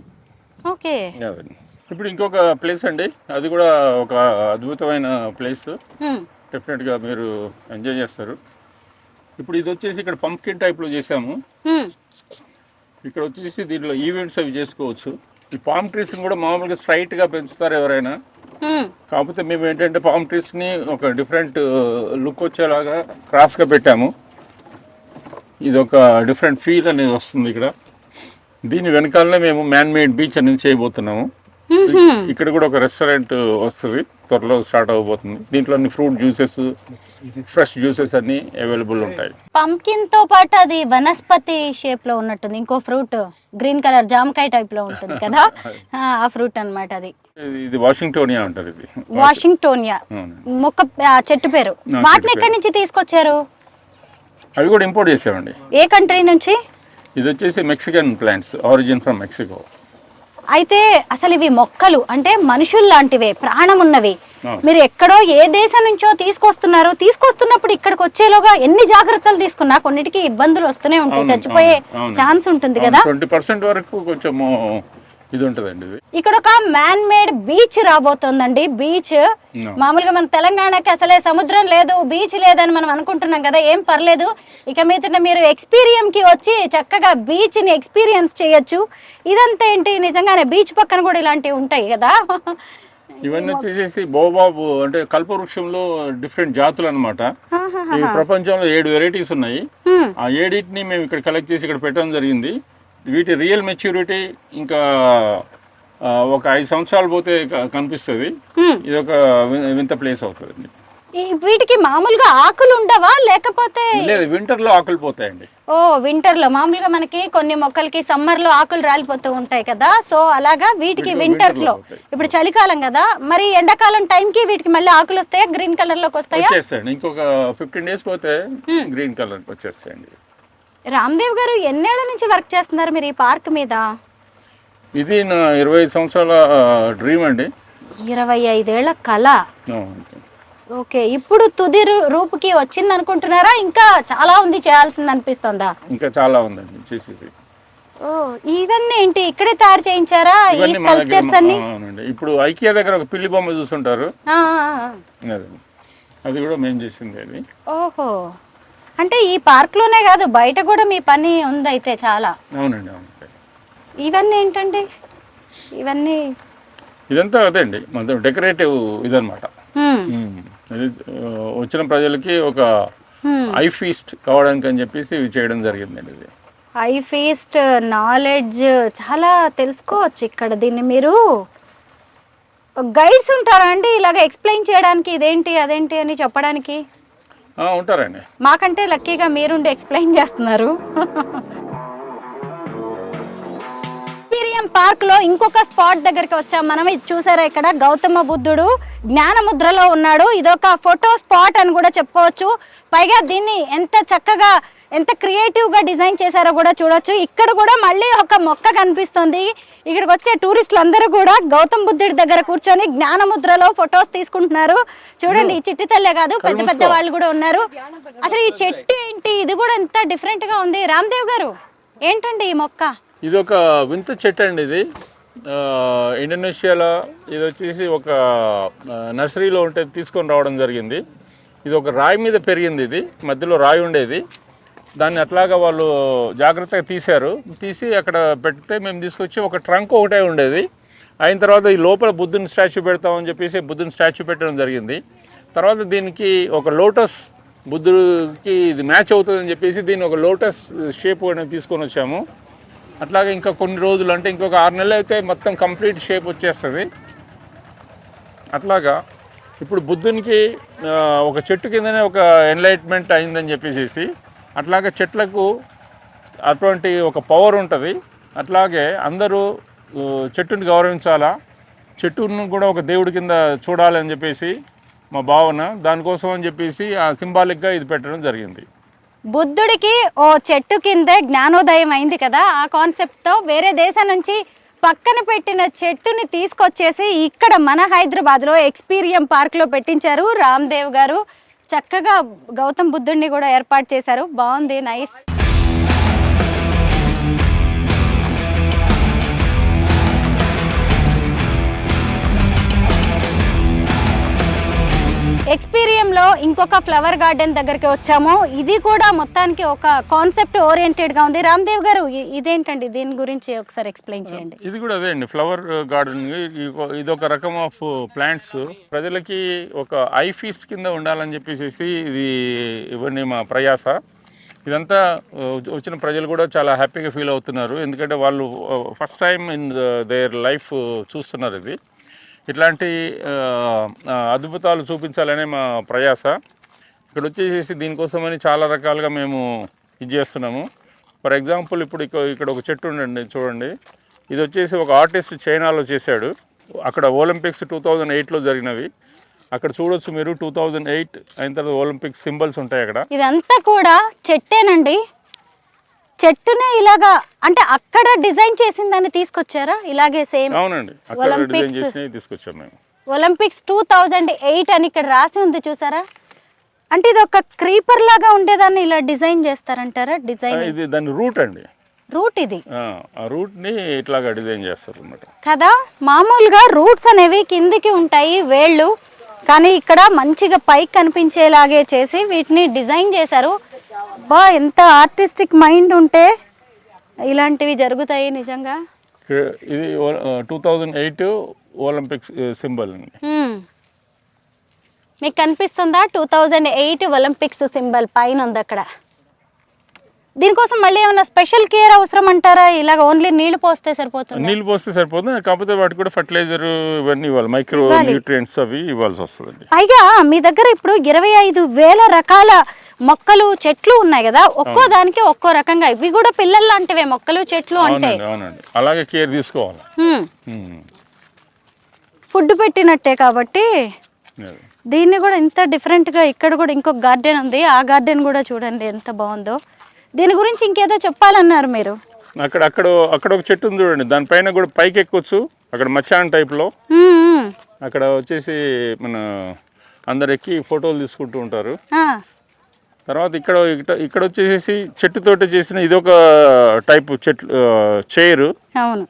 Okay. ఇప్పుడు ఇంకొక ప్లేస్ అండి, అది కూడా ఒక అద్భుతమైన ప్లేస్, డెఫినెట్గా మీరు ఎంజాయ్ చేస్తారు. ఇప్పుడు ఇది వచ్చేసి ఇక్కడ పంప్కిన్ టైప్లో చేసాము. ఇక్కడ వచ్చేసి దీంట్లో ఈవెంట్స్ అవి చేసుకోవచ్చు. ఈ పామ్ ట్రీస్ని కూడా మామూలుగా స్ట్రైట్గా పెంచుతారు ఎవరైనా, కాకపోతే మేము ఏంటంటే పామ్ ట్రీస్ని ఒక డిఫరెంట్ లుక్ వచ్చేలాగా క్రాస్గా పెట్టాము. ఇది ఒక డిఫరెంట్ ఫీల్ అనేది వస్తుంది ఇక్కడ. దీని వెనకాలనే మేము మ్యాన్ మేడ్ బీచ్ అనేది చేయబోతున్నాము. ఇక్కడ కూడా ఒక రెస్టారెంట్ వస్తుంది, త్వరలో స్టార్ట్ అవబోతుంది. దీంట్లో అన్ని ఫ్రూట్ జ్యూసెస్, ఫ్రెష్ జ్యూసెస్ అన్ని అవైలబుల్ ఉంటాయి. పంకిన్ తో పాటు అది వనస్పతి షేప్ లో ఉన్నట్టుంది, ఇంకో ఫ్రూట్ గ్రీన్ కలర్ జామకాయ టైప్ లో ఉంటుంది కదా, ఆ ఫ్రూట్ అన్నమాట. అది ఇది వాషింగ్టోనియా అంటారు. ఇది వాషింగ్టోనియా మొక్క చెట్టు పేరు. వాటిని ఎక్కడి నుంచి తీసుకొచ్చారు? అవి కూడా ఇంపోర్ట్ చేసామండి. ఏ కంట్రీ నుంచి? ఇది వచ్చేసి Mexican plants, origin from Mexico. అయితే అసలు ఇవి మొక్కలు అంటే మనుషులు లాంటివే, ప్రాణం ఉన్నవి. మీరు ఎక్కడో ఏ దేశం నుంచో తీసుకొస్తున్నారు, తీసుకొస్తున్నప్పుడు ఇక్కడికి వచ్చేలోగా ఎన్ని జాగ్రత్తలు తీసుకున్నా కొన్నిటికి ఇబ్బందులు వస్తూనే ఉంటాయి, చచ్చిపోయే ఛాన్స్ ఉంటుంది కదా. 20% వరకు కొంచెం ఇది ఉంటుందండి. ఇక్కడ ఒక మ్యాన్ మేడ్ బీచ్ రాబోతోందండి. బీచ్ మామూలుగా మన తెలంగాణకి అసలే సముద్రం లేదు, బీచ్ లేదని మనం అనుకుంటున్నాం కదా. ఏం పర్లేదు, ఇక మీద మీరు ఎక్స్పీరియన్స్ కి వచ్చి చక్కగా బీచ్ ని ఎక్స్పీరియన్స్ చేయొచ్చు. ఇదంతా ఏంటి, నిజంగానే బీచ్ పక్కన కూడా ఇలాంటివి ఉంటాయి కదా. ఇవన్నీ వచ్చేసి బోబాబు అంటే కల్పవృక్షంలో డిఫరెంట్ జాతులు అనమాట. ఈ ప్రపంచంలో 7 వెరైటీస్ ఉన్నాయి. ఆ 7ని మేము ఇక్కడ కలెక్ట్ చేసి ఇక్కడ పెట్టడం జరిగింది. వీటి రియల్ మెచ్యూరిటీ ఇంకా ఒక 5 సంవత్సరాలు పోతే కనిపిస్తుంది. ఇది ఒక వింత ప్లేస్ అవుతుంది. వీటికి మామూలుగా ఆకులు ఉండవా లేకపోతే? లేదు, వింటర్లో ఆకులు పోతాయండి. ఓ వింటర్ లో మామూలుగా మనకి కొన్ని మొక్కలకి సమ్మర్ లో ఆకులు రాలిపోతూ ఉంటాయి కదా, సో అలాగా వీటికి వింటర్స్ లో. ఇప్పుడు చలికాలం కదా, మరి ఎండాకాలం టైం కి వీటికి మళ్ళీ ఆకులు వస్తాయా, గ్రీన్ కలర్ లోకి వస్తాయా? వచ్చేస్తాయండి, ఇంకొక 15 days పోతే గ్రీన్ కలర్ వచ్చేస్తాయండి. రామ్దేవ్ గారు ఎన్నేళ్ల నుంచి వర్క్ చేస్తున్నారు మీరు ఈ పార్క్ మీద? ఇది నా 25 సంవత్సరాల డ్రీమ్ అండి. 25 ఏళ్ల కళ. అవును. ఓకే, ఇప్పుడు తుది రూపుకి వచ్చింది అనుకుంటున్నారా, ఇంకా చాలా ఉంది చేయాల్సింది అనిపిస్తుందా? ఇంకా చాలా ఉందండి చేసేది. ఓ ఇవన్నీ ఏంటి ఇక్కడే తయారు చేయించారా ఈ ఇవన్నీ మా దగ్గర స్కల్ప్చర్స్ అన్ని? అవునండి. ఇప్పుడు ఐకియా దగ్గర ఒక పిల్లి బొమ్మ చూస్తుంటారు, అది కూడా మేము చేసింది అది. ఓహో, అంటే ఈ పార్క్ లోనే కాదు బయట కూడా మీ పని ఉంది అయితే చాలా. అవునండి, అవును. ఇవన్నీ ఏంటండి? ఇవన్నీ ఇదంతా అదే అండి, మన డెకరేటివ్ ఇదనమాట. అది వచ్చిన ప్రజలకి ఒక ఐ ఫీస్ట్ కావడానికి అని చెప్పేసి ఇవి చేయడం జరిగిందండి. ఇది ఐ ఫీస్ట్, నాలెడ్జ్ చాలా తెలుసుకోవచ్చు ఇక్కడ. దీన్ని మీరు గైడ్స్ ఉంటారా అండి ఇలాగ ఎక్స్ప్లెయిన్ చేయడానికి, ఇదేంటి అదేంటి అని చెప్పడానికి? ఉంటారండి. మాకంటే లక్కీగా మీరుండి ఎక్స్ప్లెయిన్ చేస్తున్నారు. పార్క్ లో ఇంకొక స్పాట్ దగ్గరికి వచ్చాం మనం. ఇది చూసారా, ఇక్కడ గౌతమ బుద్ధుడు జ్ఞానముద్రలో ఉన్నాడు. ఇదొక ఫోటో స్పాట్ అని కూడా చెప్పుకోవచ్చు. పైగా దీన్ని ఎంత చక్కగా ఎంత క్రియేటివ్ గా డిజైన్ చేశారో కూడా చూడొచ్చు. ఇక్కడ కూడా మళ్ళీ ఒక మొక్క కనిపిస్తుంది. ఇక్కడికి వచ్చే టూరిస్టులు అందరూ కూడా గౌతమ బుద్ధుడి దగ్గర కూర్చొని జ్ఞానముద్రలో ఫొటోస్ తీసుకుంటున్నారు. చూడండి, ఈ చిట్టి తల్లే కాదు పెద్ద పెద్ద వాళ్ళు కూడా ఉన్నారు. అసలు ఈ చెట్టు ఏంటి, ఇది కూడా ఎంత డిఫరెంట్ గా ఉంది. రామ్దేవ్ గారు ఏంటండి ఈ మొక్క? ఇది ఒక వింత చెట్టు అండి. ఇది ఇండోనేషియాలో ఇది వచ్చేసి ఒక నర్సరీలో ఉంటే తీసుకొని రావడం జరిగింది. ఇది ఒక రాయి మీద పెరిగింది. ఇది మధ్యలో రాయి ఉండేది, దాన్ని అట్లాగా వాళ్ళు జాగ్రత్తగా తీసి అక్కడ పెడితే మేము తీసుకొచ్చి ఒక ట్రంక్ ఒకటే ఉండేది. అయిన తర్వాత ఈ లోపల బుద్ధుని స్టాచ్యూ పెడతామని చెప్పేసి బుద్ధుని స్టాచ్యూ పెట్టడం జరిగింది. తర్వాత దీనికి ఒక లోటస్, బుద్ధుడికి ఇది మ్యాచ్ అవుతుందని చెప్పేసి దీన్ని ఒక లోటస్ షేప్ తీసుకొని వచ్చాము. అట్లాగే ఇంకా కొన్ని రోజులు అంటే ఇంకొక 6 నెలలు అయితే మొత్తం కంప్లీట్ షేప్ వచ్చేస్తుంది. అట్లాగా ఇప్పుడు బుద్ధునికి ఒక చెట్టు కిందనే ఒక ఎన్లైట్మెంట్ అయిందని చెప్పేసి అట్లాగే చెట్లకు అటువంటి ఒక పవర్ ఉంటుంది. అట్లాగే అందరూ చెట్టుని గౌరవించాలా, చెట్టును కూడా ఒక దేవుడి కింద చూడాలని చెప్పేసి మా భావన. దానికోసం అని చెప్పేసి ఆ సింబాలిక్గా ఇది పెట్టడం జరిగింది. బుద్ధుడికి ఓ చెట్టు కింద జ్ఞానోదయం అయింది కదా, ఆ కాన్సెప్ట్తో వేరే దేశం నుంచి పక్కన పెట్టిన చెట్టుని తీసుకొచ్చేసి ఇక్కడ మన హైదరాబాద్లో ఎక్స్పీరియం పార్క్లో పెట్టించారు రామ్దేవ్ గారు. చక్కగా గౌతమ్ బుద్ధుడిని కూడా ఏర్పాటు చేశారు. బాగుంది, నైస్. ఎక్స్పీరియంలో ఇంకొక ఫ్లవర్ గార్డెన్ దగ్గరికి వచ్చాము. ఇది కూడా మొత్తానికి ఒక కాన్సెప్ట్ ఓరియంటెడ్గా ఉంది. రామ్దేవ్ గారు ఇదేంటండి, దీని గురించి ఒకసారి ఎక్స్ప్లెయిన్ చేయండి. ఇది కూడా అదే అండి, ఫ్లవర్ గార్డెన్. ఇది ఒక రకం ఆఫ్ ప్లాంట్స్. ప్రజలకి ఒక ఐ ఫీస్ట్ కింద ఉండాలని చెప్పేసి ఇది ఇవన్నీ మా ప్రయాస. ఇదంతా వచ్చిన ప్రజలు కూడా చాలా హ్యాపీగా ఫీల్ అవుతున్నారు, ఎందుకంటే వాళ్ళు first time in their life చూస్తున్నారు. ఇది ఇట్లాంటి అద్భుతాలు చూపించాలనే మా ప్రయాస. ఇక్కడ వచ్చేసి దీనికోసమని చాలా రకాలుగా మేము ఇది చేస్తున్నాము. ఫర్ ఎగ్జాంపుల్ ఇప్పుడు ఇక్కడ ఒక చెట్టు ఉండండి, చూడండి. ఇది వచ్చేసి ఒక ఆర్టిస్ట్ చైనాలో చేశాడు. అక్కడ ఒలింపిక్స్ 2008లో జరిగినవి. అక్కడ చూడొచ్చు మీరు, 2008 అయిన తర్వాత ఒలింపిక్ సింబల్స్ ఉంటాయి అక్కడ. ఇదంతా కూడా చెట్టేనండి. చెట్టునే ఇలాగా అంటే అక్కడ డిజైన్ చేసిందని తీసుకొచ్చారా? ఇలాగే సేమ్. అవునండి, అక్కడ డిజైన్ చేసినవి తీసుకొచ్చాం మేము. ఒలింపిక్స్ 2008 అని ఇక్కడ రాసి ఉంది, చూసారా? అంటే ఇది ఒక క్రీపర్ లాగా ఉండేదాన్ని ఇలా డిజైన్ చేస్తారంటారా? డిజైన్ ఇది దాని రూట్ అండి, రూట్. ఇది ఆ రూట్ ని ఇట్లాగా డిజైన్ చేస్తారు అన్నమాట కదా. మామూలుగా రూట్స్ అనేవి కిందికి ఉంటాయి, వేళ్ళు, కానీ ఇక్కడ మంచిగా పైకి కనిపించేలాగే చేసి వీటిని డిజైన్ చేశారు. బా, ఎంత ఆర్టిస్టిక్ మైండ్ ఉంటే ఇలాంటివి జరుగుతాయి నిజంగా. ఇది 2008 ఒలింపిక్స్ సింబల్. మీకు కనిపిస్తుందా? 2008 ఒలింపిక్స్ సింబల్ పైన ఉంది అక్కడ. దీనికోసం మళ్ళీ ఏమైనా స్పెషల్ కేర్ అవసరం అంటారా? ఇలాగ ఓన్లీ నీళ్లు పోస్తే సరిపోతుంది? నీళ్ళు పోస్తే సరిపోతుంది, కాకపోతే వాటికి కూడా ఫర్టిలైజర్ ఇవన్నీ ఇవ్వాలి, మైక్రో న్యూట్రియంట్స్ అవి ఇవ్వాల్సి వస్తుందండి. పైగా మీ దగ్గర ఇప్పుడు 25,000 రకాల మొక్కలు చెట్లు ఉన్నాయి కదా, ఒక్కో దానికి ఒక్కో రకంగా. ఇవి కూడా పిల్లల లాంటివే మొక్కలు చెట్లు అంటే. అవునండి, అలాగే కేర్ తీసుకోవాలి. ఫుడ్ పెట్టినట్టే కాబట్టి దీన్ని కూడా ఇంత డిఫరెంట్గా. ఇక్కడ కూడా ఇంకొక గార్డెన్ ఉంది, ఆ గార్డెన్ కూడా చూడండి ఎంత బాగుందో. దీని గురించి ఇంకేదో చెప్పాలన్నారు మీరు. అక్కడ ఒక చెట్టు ఉంది చూడండి, దానిపైన కూడా పైకి ఎక్కొచ్చు. అక్కడ మచాన్ టైప్లో అక్కడ వచ్చేసి మన అందరు ఎక్కి ఫోటోలు తీసుకుంటూ ఉంటారు. తర్వాత ఇక్కడ వచ్చేసి చెట్టుతోటి చేసిన ఇదొక టైప్ చెట్లు చైరు. అవును,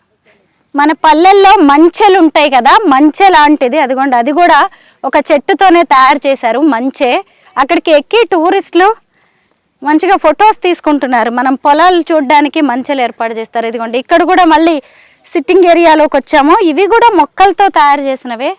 మన పల్లెల్లో మంచెలు ఉంటాయి కదా, మంచె లాంటిది అదిగోండి. అది కూడా ఒక చెట్టుతోనే తయారు చేశారు మంచె. అక్కడికి ఎక్కి టూరిస్టులు మంచిగా ఫొటోస్ తీసుకుంటున్నారు. మనం పొలాలు చూడడానికి మంచెలు ఏర్పాటు చేస్తారు. ఇదిగోండి ఇక్కడ కూడా మళ్ళీ సిట్టింగ్ ఏరియాలోకి వచ్చాము. ఇవి కూడా మొక్కలతో తయారు చేసినవే.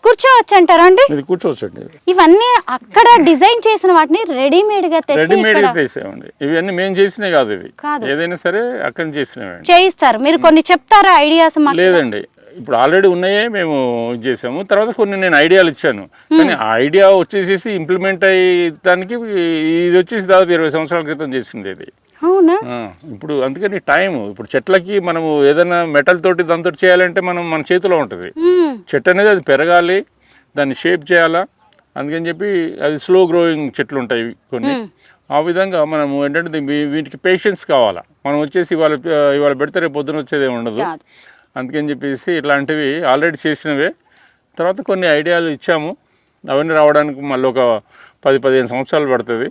కూర్చోవచ్చు అంటారా అండి? కూర్చోవచ్చండి. ఇవన్నీ అక్కడ డిజైన్ చేసిన వాటిని రెడీమేడ్ గా తెచ్చేసామండి. ఇవన్నీ మేము చేసినవి కాదు, ఇవి ఏదైనా సరే అక్కడ చేసినవి చేయిస్తారు. మీరు కొన్ని చెప్తారా ఐడియాస్? లేదండి, ఇప్పుడు ఆల్రెడీ ఉన్నాయే మేము చేసాము. తర్వాత కొన్ని నేను ఐడియాలు ఇచ్చాను, కానీ ఆ ఐడియా వచ్చేసి ఇంప్లిమెంట్ అయ్యడానికి ఇది వచ్చేసి దాదాపు 20 సంవత్సరాల క్రితం చేసింది ఇది. అవునా? ఇప్పుడు అందుకని టైం, ఇప్పుడు చెట్లకి మనము ఏదైనా మెటల్ తోటి దాంతో చేయాలంటే మన చేతిలో ఉంటుంది. చెట్టు అనేది అది పెరగాలి, దాన్ని షేప్ చేయాలా, అందుకని చెప్పి అది స్లో గ్రోయింగ్ చెట్లు ఉంటాయి కొన్ని. ఆ విధంగా మనము ఏంటంటే వీటికి పేషెన్స్ కావాలా. మనం వచ్చేసి ఇవాళ పెడితే రేపు పొద్దున వచ్చేది ఉండదు. అందుకని చెప్పేసి ఇట్లాంటివి ఆల్రెడీ చేసినవే. తర్వాత కొన్ని ఐడియాలు ఇచ్చాము, అవన్నీ రావడానికి మళ్ళీ ఒక 10-15 సంవత్సరాలు పడుతుంది.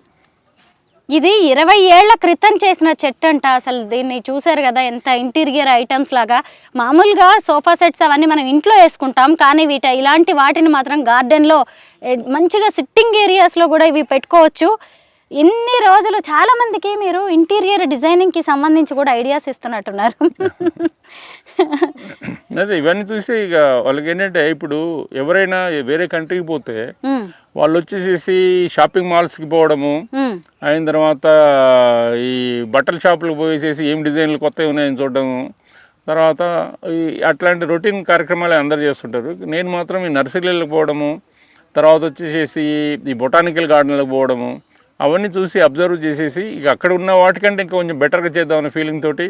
ఇది 20 ఏళ్ల క్రితం చేసిన చెట్టు అంట. అసలు దీన్ని చూసారు కదా, ఎంత ఇంటీరియర్ ఐటమ్స్ లాగా. మామూలుగా సోఫా సెట్స్ అవన్నీ మనం ఇంట్లో వేసుకుంటాం, కానీ ఇలాంటి వాటిని మాత్రం గార్డెన్లో మంచిగా సిట్టింగ్ ఏరియాస్లో కూడా ఇవి పెట్టుకోవచ్చు. ఇన్ని రోజులు చాలా మందికి మీరు ఇంటీరియర్ డిజైనింగ్కి సంబంధించి కూడా ఐడియాస్ ఇస్తున్నట్టున్నారు. అదే ఇవన్నీ చూసి ఇక వాళ్ళకి ఏంటంటే, ఇప్పుడు ఎవరైనా వేరే కంట్రీకి పోతే వాళ్ళు వచ్చేసేసి షాపింగ్ మాల్స్కి పోవడము, అయిన తర్వాత ఈ బట్టల షాపులకు పోయేసేసి ఏం డిజైన్లు కొత్తవి ఉన్నాయని చూడడము, తర్వాత ఈ అట్లాంటి రొటీన్ కార్యక్రమాలు అందరు చేస్తుంటారు. నేను మాత్రం ఈ నర్సరీలకు పోవడము, తర్వాత వచ్చేసేసి ఈ బొటానికల్ గార్డెన్లకు పోవడము, అవన్నీ చూసి అబ్జర్వ్ చేసేసి ఇక అక్కడ ఉన్న వాటికంటే ఇంకా కొంచెం బెటర్గా చేద్దామనే ఫీలింగ్ తోటి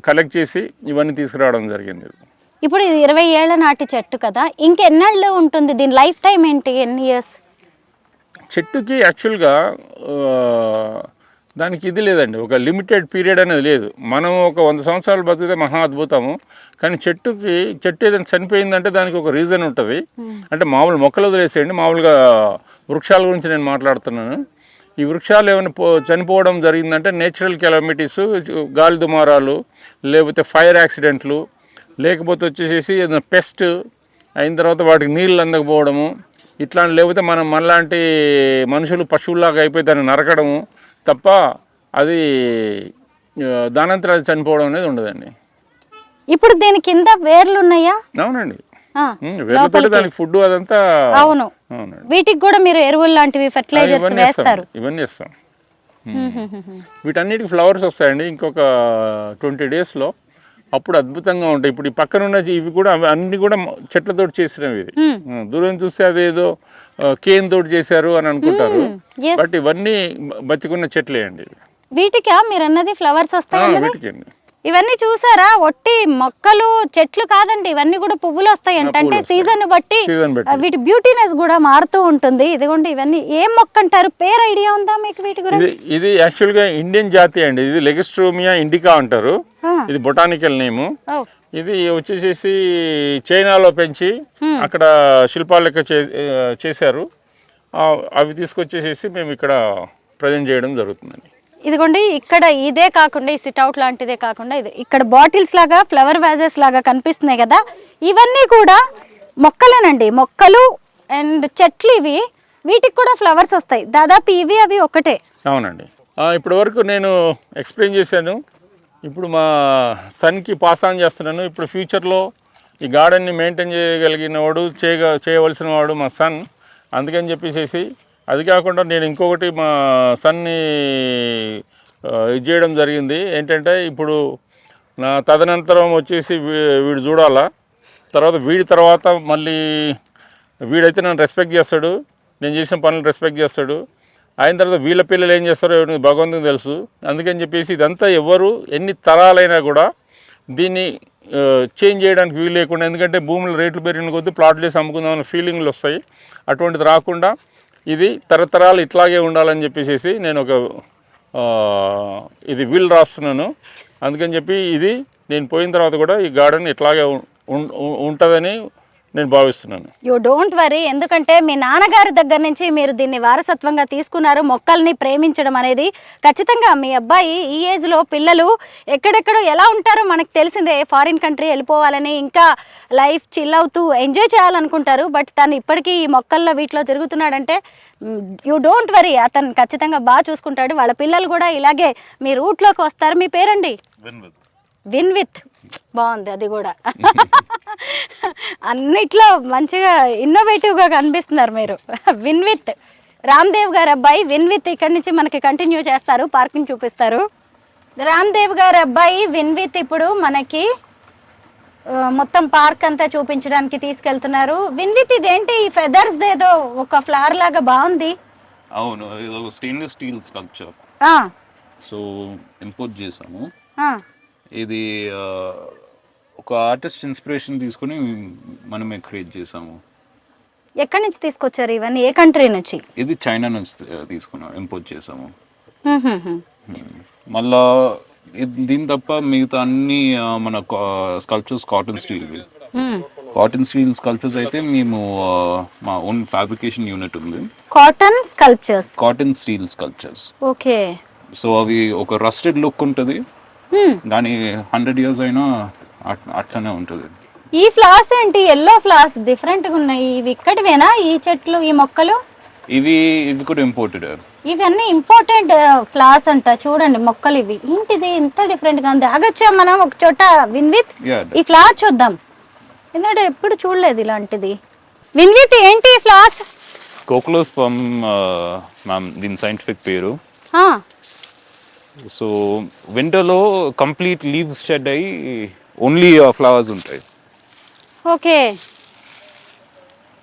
కలెక్ట్ చేసి ఇవన్నీ తీసుకురావడం జరిగింది. ఇప్పుడు ఇది 20 ఏళ్ల నాటి చెట్టు కదా, ఇంకెన్నాళ్ళు ఉంటుంది? దీని లైఫ్ టైం ఏంటి? ఎన్ని ఇయర్స్? చెట్టుకి యాక్చువల్గా దానికి ఇది లేదండి, ఒక లిమిటెడ్ పీరియడ్ అనేది లేదు. మనం ఒక 100 సంవత్సరాలు బతికితే మహా అద్భుతము. కానీ చెట్టు ఏదైనా చనిపోయిందంటే దానికి ఒక రీజన్ ఉంటుంది. అంటే మామూలు మొక్కలు వదిలేసేయండి, మామూలుగా వృక్షాల గురించి నేను మాట్లాడుతున్నాను. ఈ వృక్షాలు ఏమైనా చనిపోవడం జరిగిందంటే నేచురల్ కెలామిటీస్, గాలి దుమారాలు, లేకపోతే ఫైర్ యాక్సిడెంట్లు, లేకపోతే వచ్చేసేసి ఏదైనా పెస్ట్ అయిన తర్వాత వాటికి నీళ్ళు అందకపోవడము, ఇట్లాంటి, లేకపోతే మనలాంటి మనుషులు పశువుల్లాగా అయిపోయి దాన్ని నరకడము తప్ప అది దానంతరం అది చనిపోవడం అనేది ఉండదండి. ఇప్పుడు దీని కింద వేర్లు ఉన్నాయా? అవునండి, వేర్లతో దానికి ఫుడ్ అదంతా. అవును, వీటికి కూడా మీరు ఎరువులు లాంటివి ఫెర్టిలైజర్స్ వేస్తారు? ఇవన్నీ వేస్తాం. వీటన్నిటికి ఫ్లవర్స్ వస్తాయండి ఇంకొక 20 డేస్లో. అప్పుడు అద్భుతంగా ఉంటాయి. ఇప్పుడు ఈ పక్కన ఉన్న ఇవి కూడా అన్ని కూడా చెట్లతో చేసినవి. ఇది దూరం చూస్తే అదేదో కేన్ తోటి చేశారు అని అనుకుంటారు, బట్ ఇవన్నీ బతికున్న చెట్లే అండి. వీటికా మీరు అన్నది ఫ్లవర్స్ వస్తాయి? వీటికి ఇవన్నీ చూసారా, ఒట్టి మొక్కలు చెట్లు కాదండి, ఇవన్నీ కూడా పువ్వులు వస్తాయి అంటే సీజన్ బట్టి వీటి బ్యూటీనెస్ కూడా మారుతూ ఉంటుంది. ఇదిగోండి, ఇవన్నీ ఏం మొక్క అంటారు? పేరు ఐడియా ఉందా మీకు వీటి గురించి? ఇది యాక్చువల్గా ఇండియన్ జాతి అండి. ఇది లెగిస్ట్రోమియా ఇండికా అంటారు. ఇది బొటానికల్ నేము. ఇది వచ్చేసేసి చైనాలో పెంచి అక్కడ శిల్పాలు లెక్క చేశారు. అవి తీసుకొచ్చేసేసి మేము ఇక్కడ ప్రజెంట్ చేయడం జరుగుతుందండి. ఇదిగోండి, ఇక్కడ ఇదే కాకుండా ఈ సిట్అవుట్ లాంటిదే కాకుండా ఇది ఇక్కడ బాటిల్స్ లాగా ఫ్లవర్ వ్యాజెస్ లాగా కనిపిస్తున్నాయి కదా, ఇవన్నీ కూడా మొక్కలేనండి. మొక్కలు అండ్ చెట్లు ఇవి. వీటికి కూడా ఫ్లవర్స్ వస్తాయి. దాదాపు ఇవి అవి ఒకటే. అవునండి, ఇప్పటి వరకు నేను ఎక్స్ప్లెయిన్ చేశాను. ఇప్పుడు మా సన్కి పాస్ ఆన్ చేస్తున్నాను. ఇప్పుడు ఫ్యూచర్లో ఈ గార్డెన్ని మెయింటైన్ చేయగలిగిన వాడు, చేయవలసిన వాడు మా సన్. అందుకని చెప్పేసి అది కాకుండా నేను ఇంకొకటి మా సన్ని ఇది చేయడం జరిగింది ఏంటంటే ఇప్పుడు నా తదనంతరం వచ్చేసి వీడు చూడాలా, వీడి తర్వాత మళ్ళీ వీడైతే నన్ను రెస్పెక్ట్ చేస్తాడు, నేను చేసిన పనులు రెస్పెక్ట్ చేస్తాడు. అయిన తర్వాత వీళ్ళ పిల్లలు ఏం చేస్తారో భగవంతునికి తెలుసు. అందుకని చెప్పేసి ఇదంతా ఎవరు ఎన్ని తరాలైనా కూడా దీన్ని చేంజ్ చేయడానికి వీలు లేకుండా, ఎందుకంటే భూముల రేట్లు పెరిగిన కొద్దీ ప్లాట్లు వేసి అమ్ముకుందామన్న ఫీలింగ్లు వస్తాయి. అటువంటిది రాకుండా ఇది తరతరాలు ఇట్లాగే ఉండాలని చెప్పేసి నేను ఒక ఇది విల్ రాస్తున్నాను. అందుకని చెప్పి ఇది నేను పోయిన తర్వాత కూడా ఈ గార్డెన్ ఇట్లాగే ఉంటుందని నేను భావిస్తున్నాను. యూ డోంట్ వరీ, ఎందుకంటే మీ నాన్నగారి దగ్గర నుంచి మీరు దీన్ని వారసత్వంగా తీసుకున్నారు. మొక్కల్ని ప్రేమించడం అనేది ఖచ్చితంగా మీ అబ్బాయి ఈ ఏజ్లో పిల్లలు ఎక్కడెక్కడో ఎలా ఉంటారో మనకు తెలిసిందే. ఫారిన్ కంట్రీ వెళ్ళిపోవాలని, ఇంకా లైఫ్ చిల్ అవుతూ ఎంజాయ్ చేయాలనుకుంటారు. బట్ తను ఇప్పటికీ ఈ మొక్కల్లో వీటిలో తిరుగుతున్నాడంటే యూ డోంట్ వరీ, అతను ఖచ్చితంగా బాగా చూసుకుంటాడు. వాళ్ళ పిల్లలు కూడా ఇలాగే మీ రూట్లోకి వస్తారు. మీ పేరండి? విన్ విత్, బాగుంది అది కూడా. అన్నిట్లో మంచిగా ఇన్నోవేటివ్గా కనిపిస్తున్నారు మీరు. విన్ విత్ రామ్దేవ్ గారు అబ్బాయి విన్ విత్ ఇక్కడి నుంచి మనకి కంటిన్యూ చేస్తారు, పార్కింగ్ చూపిస్తారు. రామ్దేవ్ గారు అబ్బాయి విన్ విత్ ఇప్పుడు మనకి మొత్తం పార్క్ అంతా చూపించడానికి తీసుకెళ్తున్నారు. విన్ విత్ ఇదేంటి ఫెదర్స్ ఏదో ఒక ఫ్లవర్ లాగా బాగుంది. అవును, ఇది stainless steel sculpture. So import చేసాము. ఇది ఒక ఆర్టిస్ట్ ఇన్స్పిరేషన్ తీసుకుని మనమే క్రియేట్ చేసాము. ఎక్కడి నుంచి తీసుకొచ్చారు ఇవన్నీ? ఏ కంట్రీ నుంచి? ఇది చైనా నుంచి తీసుకున్నాం, ఇంపోర్ట్ చేసాము. మళ్ళా దీని తప్ప మిగతా అన్ని మన sculptures cotton steel. Cotton steel sculptures అయితే మేము మా ఓన్ ఫ్యాబ్రికేషన్ యూనిట్ ఉంది. Cotton sculptures, cotton steel sculptures. Okay. So అవి ఒక రస్టెడ్ లుక్ ఉంటుంది, దాని 100 years అయినా అట్లనే ఉంటుంది. ఈ ఫ్లవర్స్ ఏంటి ఎల్లో ఫ్లవర్స్ డిఫరెంట్గా ఉన్నాయి? ఇవి ఇక్కడివేనా ఈ చెట్లు, ఈ మొక్కలు? ఇవి కూడా ఇంపోర్టెడ్. ఇవన్నీ ఇంపార్టెంట్ ఫ్లవర్స్ అంట. చూడండి మొక్కలు ఇవి. ఏంటిది ఇంత డిఫరెంట్ గా ఉంది? ఆగొచ్చా మనం ఒక చోట విన్ విత్ ఈ ఫ్లవర్ చూద్దాం, ఎందుకంటే ఎప్పుడు చూడలేదు ఇలాంటిది. విన్ విత్ ఏంటి ఈ ఫ్లవర్స్? కోక్లోస్పమ్ మ్యామ్ దీని సైంటిఫిక్ పేరు. సో వింటర్లో కంప్లీట్ లీవ్స్ షెడ్ అయ్యి ఓన్లీ ఫ్లవర్స్ ఉంటాయి. ఓకే.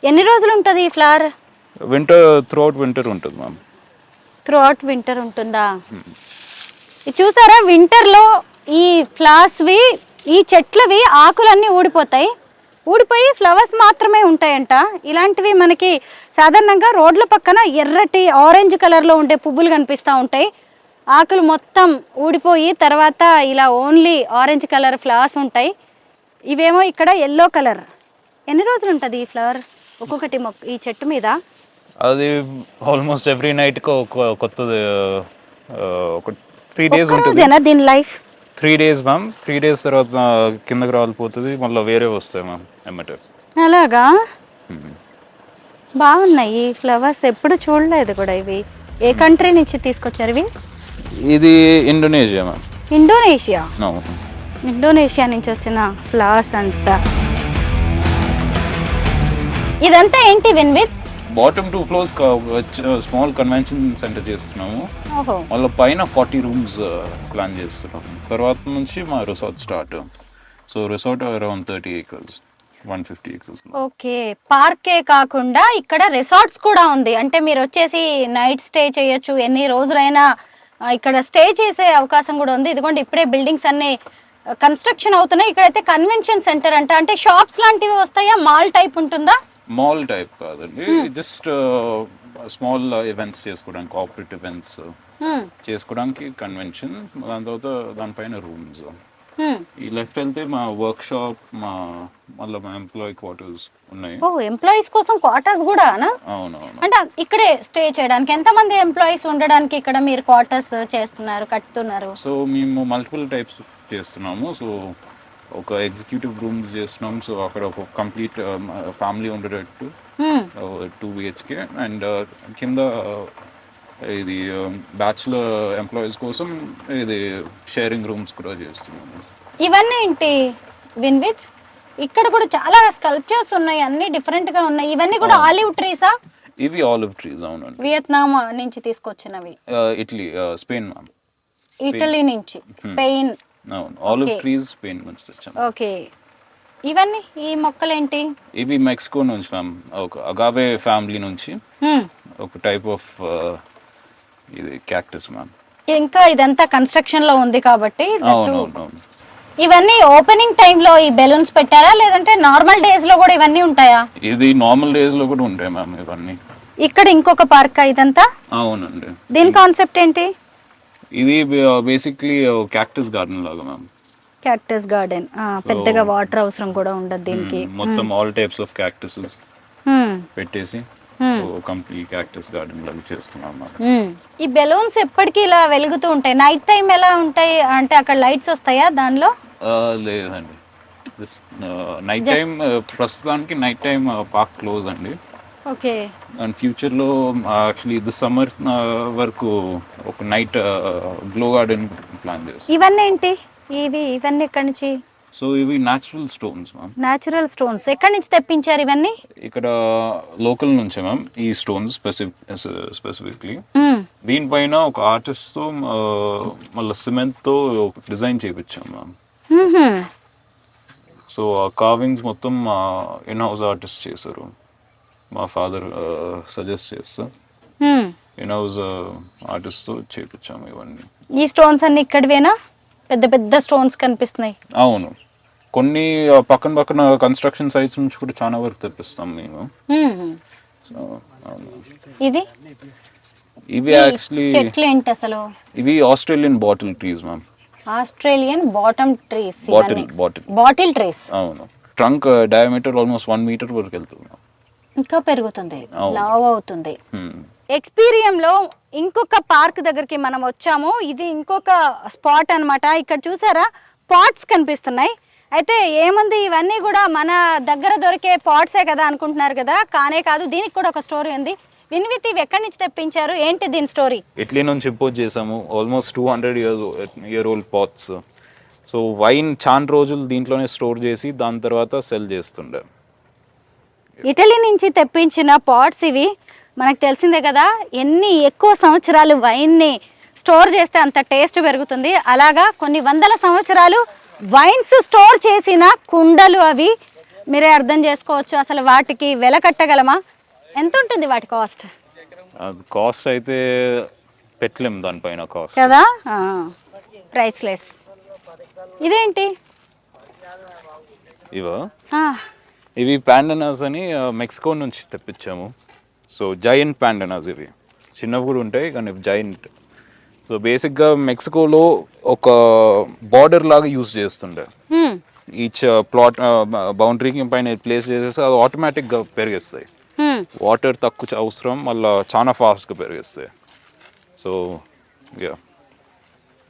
ఎన్ని రోజులు ఉంటుంది ఈ ఫ్లవర్? త్రూ అవుట్ వింటర్ ఉంటుంది మ్యామ్. త్రూ అవుట్ వింటర్ ఉంటుందా? ఇది చూసారా, వింటర్లో ఈ ఫ్లవర్స్వి, ఈ చెట్లవి ఆకులన్నీ ఊడిపోతాయి, ఊడిపోయి ఫ్లవర్స్ మాత్రమే ఉంటాయంట. ఇలాంటివి మనకి సాధారణంగా రోడ్ల పక్కన ఎర్రటి ఆరెంజ్ కలర్లో ఉండే పువ్వులు కనిపిస్తూ ఉంటాయి. ఆకులు మొత్తం ఊడిపోయి తర్వాత ఇలా ఓన్లీ ఆరెంజ్ కలర్ ఫ్లవర్స్ ఉంటాయి. ఇవేమో ఇక్కడ ఎల్లో కలర్. ఎన్ని రోజులు ఉంటుంది ఈ ఫ్లవర్ ఒక్కొక్కటి ఈ చెట్టు మీద? అది ఆల్మోస్ట్ ఎవ్రీ నైట్ కొత్తది. ఒక 3 days ఉంటుంది దీని లైఫ్. 3 days ma'am. 3 days తర్వాత కిందకి రాలిపోతుంది, మళ్ళీ వేరే వస్తాయి మ్యామ్ ఎమ్మటే. అలాగా? బాగున్నాయి ఈ ఫ్లవర్స్, ఎప్పుడు చూడలేదు కూడా. ఇవి ఏ కంట్రీ నుంచి తీసుకొచ్చారు ఇవి? ఇది ఇండోనేషియా మ్యామ్. ఇండోనేషియా? ఇండోనేషియా నుంచి వచ్చిన ఫ్లవర్స్ అంట. ఇదంతా ఏంటి win with? Bottom 2 floors small convention centre చేస్తున్నాము. మళ్ళీ పైన 40 rooms ప్లాన్ చేస్తున్నాము. తర్వాత నుంచి మా resort start. So resort around 30 acres, 150 acres. Okay. పార్కే కాకుండా ఇక్కడ రిసార్ట్స్ కూడా ఉంది. అంటే మీరు వచ్చేసి నైట్ స్టే చేయొచ్చు, ఎన్ని రోజులైనా ఇక్కడ స్టే చేసే అవకాశం కూడా ఉంది. ఇదిగోండి ఇప్పుడే బిల్డింగ్స్ అన్ని కన్స్ట్రక్షన్ అవుతున్నాయి. ఇక్కడైతే కన్వెన్షన్ సెంటర్ అంట. అంటే షాప్స్ లాంటివి వస్తాయా? మాల్ టైప్ ఉంటుందా? మాల్ టైప్ కాదండి, జస్ట్ స్మాల్ ఈవెంట్స్ చేసుకోవడానికి, కార్పొరేట్ ఈవెంట్స్ చేసుకోవడానికి కన్వెన్షన్. దాని తర్వాత దానిపైన రూమ్స్. ఈ లెఫ్ట్ వెళ్తే మా వర్క్ షాప్, మళ్ళీ మా ఎంప్లాయీ క్వార్టర్స్ ఉన్నాయి. ఓ, ఎంప్లాయీస్ కోసం క్వార్టర్స్ కూడా? అవునవును. అంటే ఇక్కడే స్టే చేయడానికి ఎంతమంది ఎంప్లాయీస్ ఉండడానికి ఇక్కడ మీరు క్వార్టర్స్ చేస్తున్నారు, కట్టుతున్నారు? సో మేము మల్టిపుల్ టైప్స్ చేస్తున్నాము. సో ఒక ఎగ్జిక్యూటివ్ రూమ్స్ చేస్తున్నాం. సో అక్కడ ఒక కంప్లీట్ ఫ్యామిలీ ఉండేటట్టు 2 BHK. అండ్ కింద ఇది బ్యాచులర్ ఎంప్లాయీస్ కోసం ఇది షేరింగ్ రూమ్స్ కూడా చేస్తున్నాము. ఇవన్నీ ఏంటి విన్ విత్? ఇక్కడ కూడా చాలా స్కల్ప్చర్స్ ఉన్నాయి, అన్ని డిఫరెంట్ గా ఉన్నాయి. ఇవన్నీ కూడా ఆలివ్ ట్రీసా? ఇవి ఆలివ్ ట్రీస్ అవునండి. వియత్నాం నుంచి తీసుకొచ్చినవి, ఇటలీ, స్పెయిన్ మ్యామ్. ఇటలీ నుంచి, స్పెయిన్. అవును, ఆలివ్ ట్రీస్ స్పెయిన్ నుంచి తెచ్చాం. ఓకే, ఇవన్నీ ఈ మొక్కలేంటి? ఇవి మెక్సికో నుంచి మ్యామ్, ఒక అగావే ఫ్యామిలీ నుంచి ఒక టైప్ ఆఫ్ ఇది క్యాక్టస్ మ్యామ్. ఇంకా ఇదంతా కన్స్ట్రక్షన్ లో ఉంది కాబట్టి అవునవును. ఇవన్నీ ఓపెనింగ్ టైంలో ఈ బెలూన్స్ పెట్టారా, లేదంటే నార్మల్ డేస్ లో కూడా ఇవన్నీ ఉంటాయా? ఇది నార్మల్ డేస్ లో కూడా ఉంటాయి మ్యామ్ ఇవన్నీ. ఇక్కడ ఇంకొక పార్క్ ఇదంతా? అవునండి. దీని కాన్సెప్ట్ ఏంటి? ఇది బేసిక్లీ క్యాక్టస్ గార్డెన్ లాగా మ్యామ్. క్యాక్టస్ గార్డెన్, పెద్దగా వాటర్ అవసరం కూడా ఉండదు దీనికి. మొత్తం ఆల్ టైప్స్ ఆఫ్ క్యాక్టసెస్ పెట్టేసి కంప్లీట్ క్యాక్టస్ గార్డెన్ లాగా చేస్తున్నాం అన్నమాట. ఈ బెలూన్స్ ఎప్పటికీ ఇలా వెలుగుతూ ఉంటాయి? నైట్ టైం ఎలా ఉంటాయి అంటే అక్కడ లైట్స్ వస్తాయా దానిలో? లేదండి, నైట్ టైం ప్రస్తుతానికి నైట్ టైం పార్క్ క్లోజ్ అండి. ఓకే. అండ్ ఫ్యూచర్లో యాక్చువల్లీ ఇది సమ్మర్ వరకు ఒక నైట్ గ్లో గార్డెన్ ప్లాన్ చేస్తాం. ఇవన్నీ ఏంటి? ఇవన్నీ ఎక్కడి నుంచి? సో ఇవి natural stones ma'am. Natural stones ఎక్కడి నుంచి తెప్పించారు ఇవన్నీ? ఇక్కడ లోకల్ నుంచే మ్యామ్ ఈ స్టోన్స్ స్పెసిఫిక్లీ. దీనిపైన ఒక ఆర్టిస్ట్తో మళ్ళీ సిమెంట్తో డిజైన్ చేయించాం మ్యామ్. సో ఆ కార్వింగ్స్ మొత్తం ఇన్ హౌస్ ఆర్టిస్ట్ చేశారు. మా ఫాదర్ సజెస్ట్ చేస్తా ఇన్ హౌస్ ఆర్టిస్ట్తో చేయించాము ఇవన్నీ. ఈ స్టోన్స్ అన్ని ఇక్కడివేనా? పెద్ద పెద్ద స్టోన్స్ కనిపిస్తున్నాయి. అవును, కొన్ని పక్కన కన్స్ట్రక్షన్ సైట్స్ నుంచి కూడా చాలా వరకు తెప్పిస్తాం మేము. సో ఇది ఇవి యాక్చువల్లీ చెట్లు ఏంటి అసలు? ఇవి Australian bottle trees ma'am. Australian bottom trees, bottle trees. అవును, ట్రంక్ డయామీటర్ ఆల్మోస్ట్ 1 మీటర్ వరకు వెళ్తుంది. ఇంకా పెరుగుతుంది, లావ్ అవుతుంది. ఎక్స్పీరియం లో ఇంకొక పార్క్ దగ్గరికి మనం వచ్చాము. ఇది ఇంకొక స్పాట్ అన్నమాట. ఇక్కడ చూసారా పాట్స్ కనిపిస్తున్నాయి. అయితే ఏముంది, ఇవన్నీ కూడా మన దగ్గర దొరికే పాట్సే కదా అనుకుంటున్నారు కదా, కానే కాదు. దీనికి కూడా ఒక స్టోరీ ఉంది. విన్విత్ ఇవి ఎక్కడి నుంచి తెప్పించారు, ఏంటి దీని స్టోరీ? ఇటలీ నుంచి ఇంపోర్ట్ చేసాము, almost 200 year old pots. So wine చాలా రోజులు దీంట్లోనే స్టోర్ చేసి దాని తర్వాత సెల్ చేస్తుండే. ఇటలీ నుంచి తెప్పించిన పాట్స్ ఇవి. మనకు తెలిసిందే కదా, ఎన్ని ఎక్కువ సంవత్సరాలు వైన్ని స్టోర్ చేస్తే అంత టేస్ట్ పెరుగుతుంది. అలాగా కొన్ని వందల సంవత్సరాలు వైన్స్ స్టోర్ చేసిన కుండలు అవి. మీరే అర్థం చేసుకోవచ్చు అసలు వాటికి వెల కట్టగలమా? ఎంత ఉంటుంది వాటి కాస్ట్? కాస్ట్ అయితే పెట్టలేము దానిపైన కాస్ట్ కదా, ప్రైస్లెస్. ఇదేంటి? ఇవి పాండనాస్ అని మెక్సికో నుంచి తెప్పించాము. సో జైంట్ పాండనాస్, ఇవి చిన్నవి కూడా ఉంటాయి కానీ జైంట్. సో బేసిక్గా మెక్సికోలో ఒక బార్డర్ లాగా యూజ్ చేస్తుండే. ఈచ్ ప్లాట్ బౌండరీకి పైన ప్లేస్ చేసేసి అది ఆటోమేటిక్గా పెరిగేస్తాయి. వాటర్ తక్కువ అవసరం, మళ్ళీ చాలా ఫాస్ట్గా పెరిగేస్తాయి. సో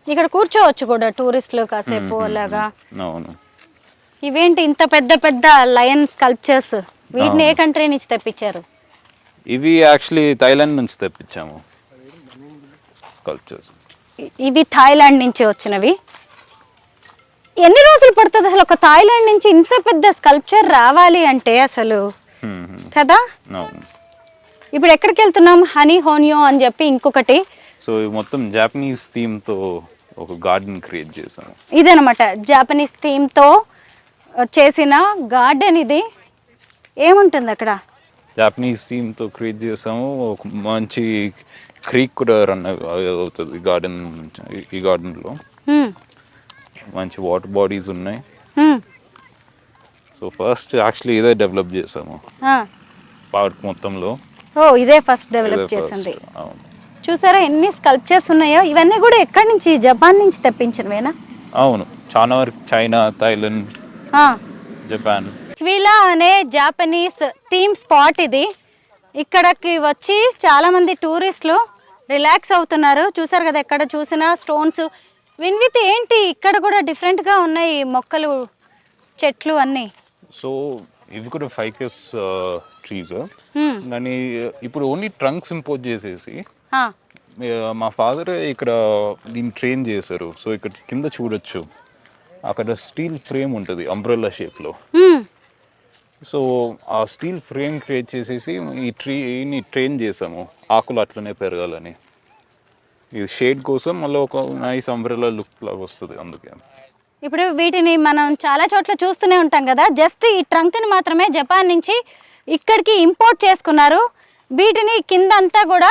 ఇక్కడ కూర్చోవచ్చు కూడా టూరిస్టులు కాసేపు అలాగా. అవును. ఇవేంటి ఇంత పెద్ద పెద్ద లయన్ స్కల్ప్చర్స్? వీటిని ఏ కంట్రీ నుంచి తెప్పించారు? ఇవి యాక్చువల్లీ థాయిలాండ్ నుంచి తెప్పించాము స్కల్ప్చర్స్. ఇవి థాయిలాండ్ నుంచి వచ్చినవి. ఎన్ని రోజులు పడుతుంది అసలు ఒక థాయిలాండ్ నుంచి ఇంత పెద్ద స్కల్ప్చర్ రావాలి అంటే అసలు, కదా? ఇప్పుడు ఎక్కడికి వెళ్తున్నాం? హనీ హోనియో అని చెప్పి ఇంకొకటి. సో మొత్తం జాపనీస్ థీమ్ తో ఒక గార్డెన్ క్రియేట్ చేసాము. ఇదనమాట జాపనీస్ థీమ్ తో చేసిన గార్డెన్. ఇది ఏముంటుంది అక్కడ? జాపనీస్ థీమ్ తో క్రియేట్ చేసాము. ఒక మంచి క్రీక్ కూడా రన్ అవుతుంది గార్డెన్. ఈ గార్డెన్ లో మంచి వాటర్ బాడీస్ ఉన్నాయి. సో ఫస్ట్ యాక్చువల్లీ ఇదే డెవలప్ చేసాము పార్క్ మొత్తంలో. ఇదే ఫస్ట్ డెవలప్ చేసింది. చూసారా ఎన్ని స్కల్ప్చర్స్ ఉన్నాయో. ఇవన్నీ కూడా ఎక్కడి నుంచి? జపాన్ నుంచి తెప్పించినవేనా? అవును, చాలా వరకు చైనా, థాయిలాండ్, జపాన్. క్విలా అనే జాపనీస్ థీమ్ స్పాట్ ఇది. ఇక్కడికి వచ్చి చాలా మంది టూరిస్టులు రిలాక్స్ అవుతున్నారు. చూసారు కదా, ఎక్కడ చూసినా స్టోన్స్. విన్విత్ ఏంటి ఇక్కడ కూడా డిఫరెంట్గా ఉన్నాయి మొక్కలు, చెట్లు అన్నీ. సో ఇవి కూడా ఫైకస్ ట్రీస్. కానీ ఇప్పుడు ఓన్లీ ట్రంక్స్ ఇంపోర్ట్ చేసేసి మా ఫాదర్ ఇక్కడ దీన్ని ట్రైన్ చేశారు. సో ఇక్కడ కింద చూడొచ్చు, అక్కడ స్టీల్ ఫ్రేమ్ ఉంటుంది అంబ్రెల్లా షేప్లో. సో ఆ స్టీల్ ఫ్రేమ్ క్రియేట్ చేసేసి ఈ ట్రీని ట్రైన్ చేసాము ఆకులు అట్లనే పెరగాలని. ఇది షేడ్ కోసం మళ్ళీ ఒక నైస్ అంబ్రెల్లా లుక్ లాగా వస్తుంది అందుకే. ఇప్పుడు వీటిని మనం చాలా చోట్ల చూస్తూనే ఉంటాం కదా, జస్ట్ ఈ ట్రంక్ని మాత్రమే జపాన్ నుంచి ఇక్కడికి ఇంపోర్ట్ చేసుకున్నారు. వీటిని కింద అంతా కూడా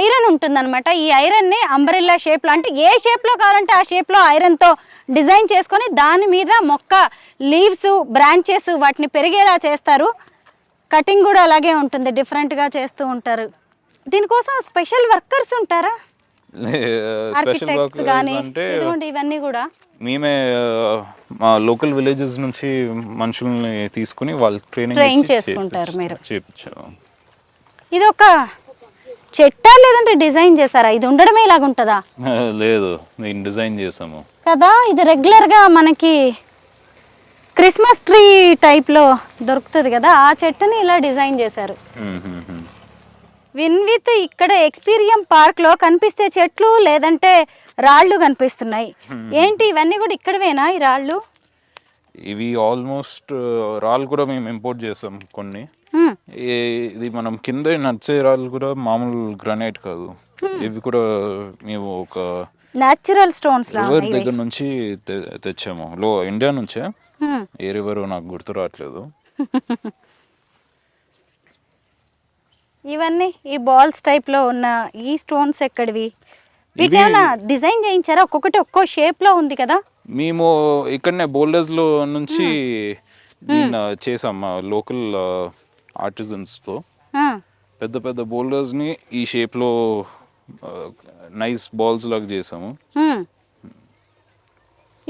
ఐరన్ ఉంటుందన్నమాట. ఈ ఐరన్ని అంబ్రెల్లా షేప్లో, అంటే ఏ షేప్లో కావాలంటే ఆ షేప్లో ఐరన్తో డిజైన్ చేసుకొని దాని మీద మొక్క లీవ్స్, బ్రాంచెస్ వాటిని పెరిగేలా చేస్తారు. కటింగ్ కూడా అలాగే ఉంటుంది, డిఫరెంట్గా చేస్తూ ఉంటారు. దీనికోసం స్పెషల్ వర్కర్స్ ఉంటారా? స్పెషల్ వర్కర్స్ అంటే ఇవన్నీ కూడా మేమే మా లోకల్ విలేజెస్ నుంచి మనుషుల్ని తీసుకుని వాళ్ళు ట్రైన్ చేసుకుంటారు. మీరు చేయించాము. ఇది ఒక చెట్టా లేదంటే డిజైన్ చేశారా? ఇది ఉండడమే ఇలాగ ఉంటుందా? లేదు, నేను డిజైన్ చేసాము కదా. ఇది రెగ్యులర్గా మనకి క్రిస్మస్ ట్రీ టైప్లో దొరుకుతుంది కదా, ఆ చెట్టుని ఇలా డిజైన్ చేశారు. విన్విత్ ఇక్కడ ఎక్స్పీరియం పార్క్లో కనిపిస్తే చెట్లు లేదంటే రాళ్ళు కనిపిస్తున్నాయి. ఏంటి ఇవన్నీ కూడా ఇక్కడవేనా ఈ రాళ్ళు? ఇవి ఆల్మోస్ట్ రాళ్ళు కూడా మేము ఇంపోర్ట్ చేసాం కొన్ని. ఇది మనం కింద నడిచే రాళ్ళు కూడా మామూలు గ్రానైట్ కాదు, ఇవి కూడా మేము ఒక న్యాచురల్ స్టోన్స్ రివర్ దగ్గర నుంచి తెచ్చాము. ఇండియా నుంచే, ఏ రివర్ నాకు గుర్తు రావట్లేదు. ఇవన్నీ ఈ బాల్స్ టైప్ లో ఉన్న ఈ స్టోన్స్ ఎక్కడివి? వీటిని ఏమైనా డిజైన్ చేయించారా? ఒక్కొక్కటి ఒక్కో షేప్ లో ఉంది కదా. మేము ఇక్కడనే బోల్డర్స్ లో నుంచి చేసాం లోకల్ ఆర్టిజన్స్ తో. పెద్ద పెద్ద బోల్డర్స్ ని ఈ షేప్ లో నైస్ బాల్స్ లాగా చేసాము.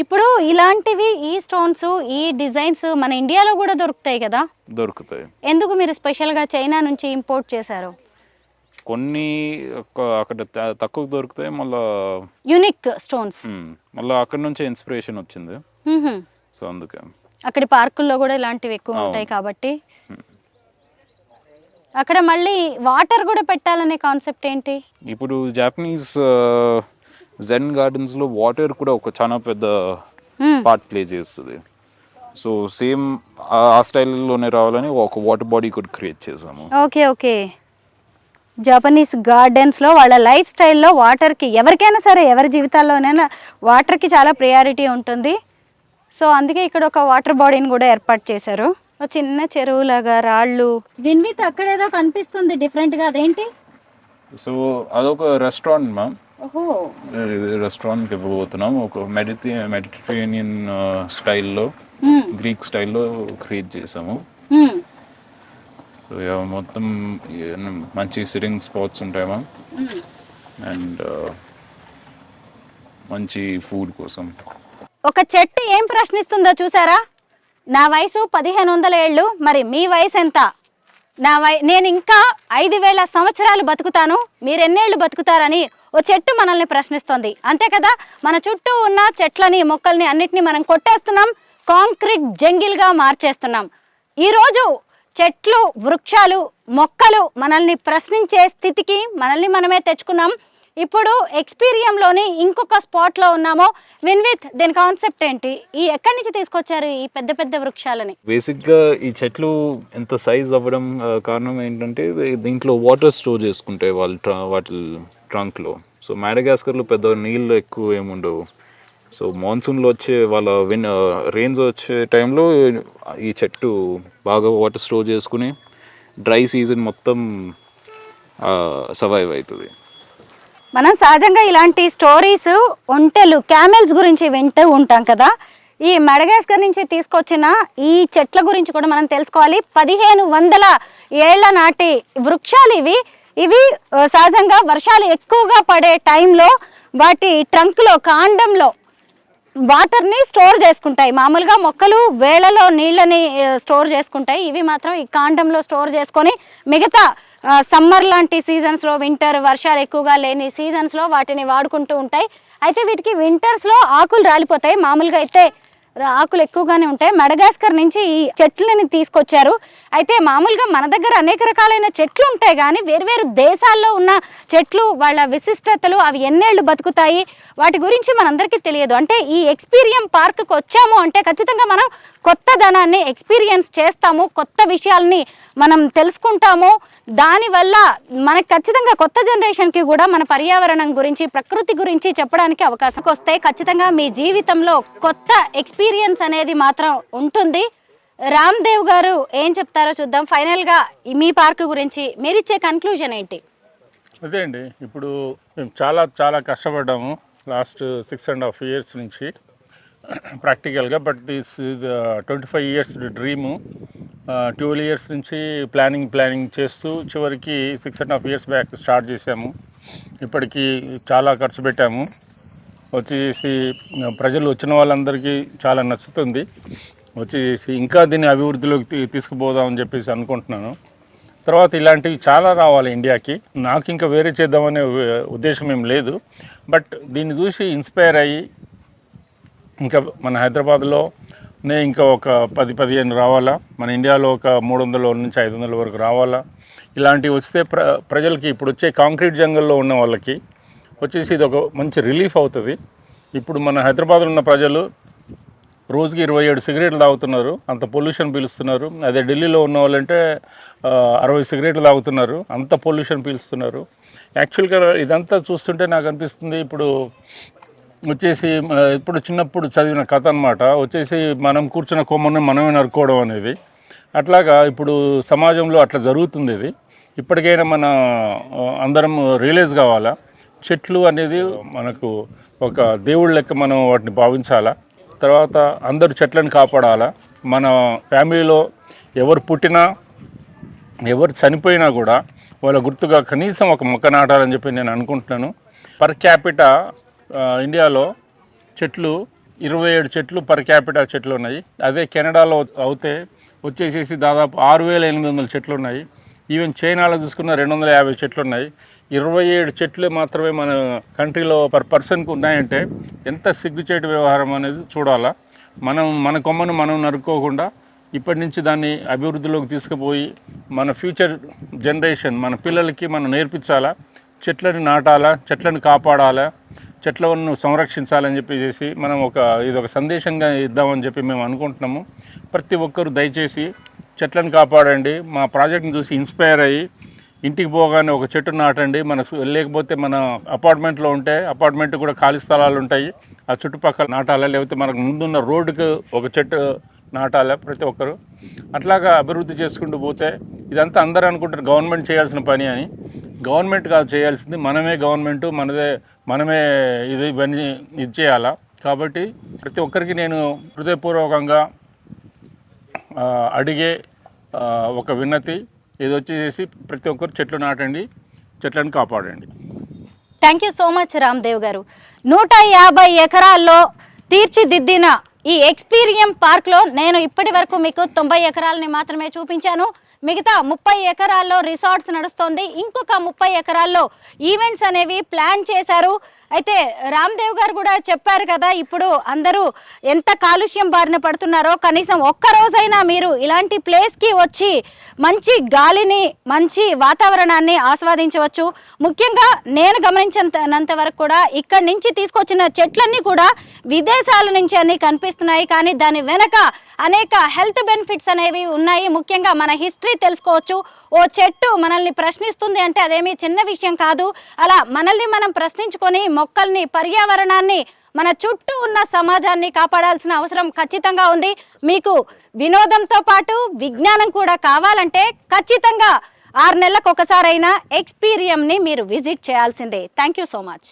ఇప్పుడు ఇలాంటివి ఈ స్టోన్స్, ఈ డిజైన్స్ మన ఇండియాలో కూడా దొరుకుతాయి కదా? దొరుకుతాయి. ఎందుకు మీరు స్పెషల్ గా చైనా నుంచి ఇంపోర్ట్ చేశారు? కొన్ని అక్కడ తక్కువ దొరుకుతాయి, మళ్ళా యూనిక్ స్టోన్స్, మళ్ళీ అక్కడ నుంచే ఇన్స్పిరేషన్ వచ్చింది. సో అందుకే అక్కడి పార్కుల్లో కూడా ఇలాంటివి ఎక్కువ ఉంటాయి కాబట్టి. అక్కడ మళ్ళీ వాటర్ కూడా పెట్టాలనే కాన్సెప్ట్ ఏంటి? ఇప్పుడు జాపనీస్ జెన్ గార్డెన్స్ లో వాటర్ కూడా ఒక చాలా పెద్ద పార్ట్ ప్లే చేస్తుంది. సో సేమ్ ఆ స్టైల్లోనే రావాలని ఒక వాటర్ బాడీ కూడా క్రియేట్ చేసాము. Okay okay. జపనీస్ గార్డెన్స్లో వాళ్ళ లైఫ్ స్టైల్లో వాటర్కి, ఎవరికైనా సరే ఎవరి జీవితాల్లోనైనా వాటర్కి చాలా ప్రయారిటీ ఉంటుంది. సో అందుకే ఇక్కడ ఒక వాటర్ బాడీని కూడా ఏర్పాటు చేశారు. ఒక చిన్న చెరువులాగా రాళ్ళు. విన్విత్ అక్కడేదో కనిపిస్తుంది డిఫరెంట్గా, అదేంటి? సో అదొక రెస్టారెంట్ మ్యామ్. ఓహో, రెస్టారెంట్కి ఇవ్వబోతున్నాం. ఒక మెడిటరేనియన్ స్టైల్లో, గ్రీక్ స్టైల్లో క్రియేట్ చేసాము. సో మొత్తం మంచి సిట్టింగ్ స్పాట్స్ ఉంటాయి మ్యామ్, అండ్ మంచి ఫుడ్ కోసం. ఒక చెట్టు ఏం ప్రశ్నిస్తుందో చూసారా? నా వయసు 1500 ఏళ్ళు, మరి మీ వయసు ఎంత? నేను ఇంకా 5000 సంవత్సరాలు బతుకుతాను, మీరెన్నేళ్ళు బతుకుతారని ఓ చెట్టు మనల్ని ప్రశ్నిస్తుంది. అంతే కదా, మన చుట్టూ ఉన్న చెట్లని, మొక్కల్ని అన్నిటినీ మనం కొట్టేస్తున్నాం, కాంక్రీట్ జంగిల్గా మార్చేస్తున్నాం. ఈరోజు చెట్లు, వృక్షాలు, మొక్కలు మనల్ని ప్రశ్నించే స్థితికి మనల్ని మనమే తెచ్చుకున్నాం. ఇప్పుడు ఎక్స్పీరియంలోని ఇంకొక స్పాట్లో ఉన్నాము. విన్విత్, దీని కాన్సెప్ట్ ఏంటి? ఎక్కడి నుంచి తీసుకొచ్చారు ఈ పెద్ద పెద్ద వృక్షాలని? బేసిక్గా ఈ చెట్లు ఎంత సైజ్ అవ్వడం కారణం ఏంటంటే దీంట్లో వాటర్ స్టోర్ చేసుకుంటాయి వాటి ట్రంక్లో. సో మాడగాస్కర్లో పెద్ద నీళ్ళు ఎక్కువ ఏముండవు. సో మాన్సూన్లో వచ్చే రెయిన్స్ వచ్చే టైంలో ఈ చెట్టు బాగా వాటర్ స్టోర్ చేసుకుని డ్రై సీజన్ మొత్తం సర్వైవ్ అవుతుంది. మనం సహజంగా ఇలాంటి స్టోరీస్, ఒంటెలు, క్యామెల్స్ గురించి వింటూ ఉంటాం కదా. ఈ మడగాస్కర్ నుంచి తీసుకొచ్చిన ఈ చెట్ల గురించి కూడా మనం తెలుసుకోవాలి. 1500 ఏళ్ల నాటి వృక్షాలు ఇవి సహజంగా వర్షాలు ఎక్కువగా పడే టైంలో వాటి ట్రంక్లో, కాండంలో వాటర్ని స్టోర్ చేసుకుంటాయి. మామూలుగా మొక్కలు వేళలో నీళ్ళని స్టోర్ చేసుకుంటాయి, ఇవి మాత్రం ఈ కాండంలో స్టోర్ చేసుకొని మిగతా సమ్మర్ లాంటి సీజన్స్లో, వింటర్ వర్షాలు ఎక్కువగా లేని సీజన్స్లో వాటిని వాడుకుంటూ ఉంటాయి. అయితే వీటికి వింటర్స్లో ఆకులు రాలిపోతాయి, మామూలుగా అయితే ఆకులు ఎక్కువగానే ఉంటాయి. మడగాస్కర్ నుంచి ఈ చెట్లని తీసుకొచ్చారు. అయితే మామూలుగా మన దగ్గర అనేక రకాలైన చెట్లు ఉంటాయి, కానీ వేరువేరు దేశాల్లో ఉన్న చెట్లు, వాళ్ళ విశిష్టతలు, అవి ఎన్నేళ్ళు బతుకుతాయి, వాటి గురించి మనందరికీ తెలియదు. అంటే ఈ ఎక్స్పీరియం పార్క్కి వచ్చాము అంటే ఖచ్చితంగా మనం కొత్తదనాన్ని ఎక్స్పీరియన్స్ చేస్తాము, కొత్త విషయాల్ని మనం తెలుసుకుంటాము. దానివల్ల మనకు ఖచ్చితంగా కొత్త జనరేషన్కి కూడా మన పర్యావరణం గురించి, ప్రకృతి గురించి చెప్పడానికి అవకాశం వస్తే ఖచ్చితంగా మీ జీవితంలో కొత్త ఎక్స్పీరియన్స్ అనేది మాత్రం ఉంటుంది. రామ్ దేవ్ గారు ఏం చెప్తారో చూద్దాం. ఫైనల్గా మీ పార్క్ గురించి మీరిచ్చే కన్క్లూజన్ ఏంటి? అదే అండి, ఇప్పుడు మేము చాలా చాలా కష్టపడ్డాము లాస్ట్ 6.5 years నుంచి ప్రాక్టికల్గా. But this 25 years dream. 12 years నుంచి ప్లానింగ్ చేస్తూ చివరికి 6.5 years బ్యాక్ స్టార్ట్ చేసాము. ఇప్పటికీ చాలా ఖర్చు పెట్టాము. వచ్చేసి ప్రజలు వచ్చిన వాళ్ళందరికీ చాలా నచ్చుతుంది. వచ్చేసి ఇంకా దీన్ని అభివృద్ధిలోకి తీసుకుపోదామని చెప్పేసి అనుకుంటున్నాను. తర్వాత ఇలాంటివి చాలా రావాలి ఇండియాకి. నాకు ఇంకా వేరే చేద్దామనే ఉద్దేశం ఏం లేదు. బట్ దీన్ని చూసి ఇన్స్పైర్ అయ్యి ఇంకా మన హైదరాబాద్లోనే ఇంకా ఒక 10-15 రావాలా. మన ఇండియాలో ఒక 300 నుంచి 500 వరకు రావాలా. ఇలాంటివి వస్తే ప్రజలకి ఇప్పుడు వచ్చే కాంక్రీట్ జంగల్లో ఉన్న వాళ్ళకి వచ్చేసి ఇది ఒక మంచి రిలీఫ్ అవుతుంది. ఇప్పుడు మన హైదరాబాద్లో ఉన్న ప్రజలు రోజుకి 27 సిగరెట్లు తాగుతున్నారు, అంత పొల్యూషన్ పీలుస్తున్నారు. అదే ఢిల్లీలో ఉన్న వాళ్ళంటే 60 సిగరెట్లు తాగుతున్నారు, అంత పొల్యూషన్ పీలుస్తున్నారు. యాక్చువల్గా ఇదంతా చూస్తుంటే నాకు అనిపిస్తుంది, ఇప్పుడు వచ్చేసి ఇప్పుడు చిన్నప్పుడు చదివిన కథ అనమాట. వచ్చేసి మనం కూర్చున్న కొమ్మని మనమే నరుకోవడం అనేది. అట్లాగా ఇప్పుడు సమాజంలో అట్లా జరుగుతుంది. ఇది ఇప్పటికైనా మన అందరం రియలైజ్ కావాలా. చెట్లు అనేది మనకు ఒక దేవుళ్ళ లెక్క మనం వాటిని భావించాలా. తర్వాత అందరూ చెట్లను కాపాడాలా. మన ఫ్యామిలీలో ఎవరు పుట్టినా ఎవరు చనిపోయినా కూడా వాళ్ళ గుర్తుగా కనీసం ఒక మొక్క నాటాలని చెప్పి నేను అనుకుంటున్నాను. పర్ క్యాపిటా ఇండియాలో చెట్లు 27 చెట్లు పర్ క్యాపిటా చెట్లు ఉన్నాయి. అదే కెనడాలో అయితే వచ్చేసేసి దాదాపు 6,800 చెట్లు ఉన్నాయి. ఈవెన్ చైనాలో చూసుకున్న 250 చెట్లు ఉన్నాయి. 27 చెట్లు మాత్రమే మన కంట్రీలో పర్ పర్సన్కి ఉన్నాయంటే ఎంత సిగ్గుచేటు వ్యవహారం అనేది చూడాలా. మన కొమ్మను మనం నరుక్కోకుండా ఇప్పటి నుంచి దాన్ని అభివృద్ధిలోకి తీసుకుపోయి మన ఫ్యూచర్ జనరేషన్, మన పిల్లలకి మనం నేర్పించాలా. చెట్లను నాటాలా, చెట్లను కాపాడాలా, చెట్లను సంరక్షించాలని చెప్పేసి మనం ఇదొక సందేశంగా ఇద్దామని చెప్పి మేము అనుకుంటున్నాము. ప్రతి ఒక్కరు దయచేసి చెట్లను కాపాడండి. మా ప్రాజెక్ట్ని చూసి ఇన్స్పైర్ అయ్యి ఇంటికి పోగానే ఒక చెట్టు నాటండి. లేకపోతే మన అపార్ట్మెంట్లో ఉంటే అపార్ట్మెంట్ కూడా ఖాళీ స్థలాలు ఉంటాయి, ఆ చుట్టుపక్కల నాటాలా. లేకపోతే మనకు ముందున్న రోడ్డుకు ఒక చెట్టు నాటాలా ప్రతి ఒక్కరు. అట్లాగా అభివృద్ధి చేసుకుంటూ పోతే ఇదంతా అందరూ అనుకుంటారు గవర్నమెంట్ చేయాల్సిన పని అని. గవర్నమెంట్ కాదు చేయాల్సింది, మనమే గవర్నమెంట్, మనమే ఇవన్నీ చేయాలా. కాబట్టి ప్రతి ఒక్కరికి నేను హృదయపూర్వకంగా అడిగే ఒక విన్నతి ఇది వచ్చేసి ప్రతి ఒక్కరు చెట్లు నాటండి, చెట్లను కాపాడండి. Thank you so much Ram Dev garu. 150 ఎకరాల్లో తీర్చిదిద్దిన ఈ ఎక్స్పీరియం పార్క్లో నేను ఇప్పటి వరకు మీకు 90 ఎకరాలని మాత్రమే చూపించాను. మిగతా 30 ఎకరాల్లో రిసార్ట్స్ నడుస్తోంది. ఇంకొక 30 ఎకరాల్లో ఈవెంట్స్ అనేవి ప్లాన్ చేశారు. అయితే రామ్ దేవ్ గారు కూడా చెప్పారు కదా, ఇప్పుడు అందరూ ఎంత కాలుష్యం బారిన పడుతున్నారో, కనీసం ఒక్క రోజైనా మీరు ఇలాంటి ప్లేస్కి వచ్చి మంచి గాలిని, మంచి వాతావరణాన్ని ఆస్వాదించవచ్చు. ముఖ్యంగా నేను గమనించినంత వరకు కూడా ఇక్కడి నుంచి తీసుకొచ్చిన చెట్లన్నీ కూడా విదేశాల నుంచి అన్ని కనిపిస్తున్నాయి. కానీ దాని వెనక అనేక హెల్త్ బెనిఫిట్స్ అనేవి ఉన్నాయి. ముఖ్యంగా మన హిస్టరీ తెలుసుకోవచ్చు. ఓ చెట్టు మనల్ని ప్రశ్నిస్తుంది అంటే అదేమీ చిన్న విషయం కాదు. అలా మనల్ని మనం ప్రశ్నించుకొని మొక్కల్ని, పర్యావరణాన్ని, మన చుట్టూ ఉన్న సమాజాన్ని కాపాడాల్సిన అవసరం ఖచ్చితంగా ఉంది. మీకు వినోదంతో పాటు విజ్ఞానం కూడా కావాలంటే ఖచ్చితంగా 6 నెలలకు ఒకసారైనా ఎక్స్పీరియంని మీరు విజిట్ చేయాల్సిందే. Thank you so much.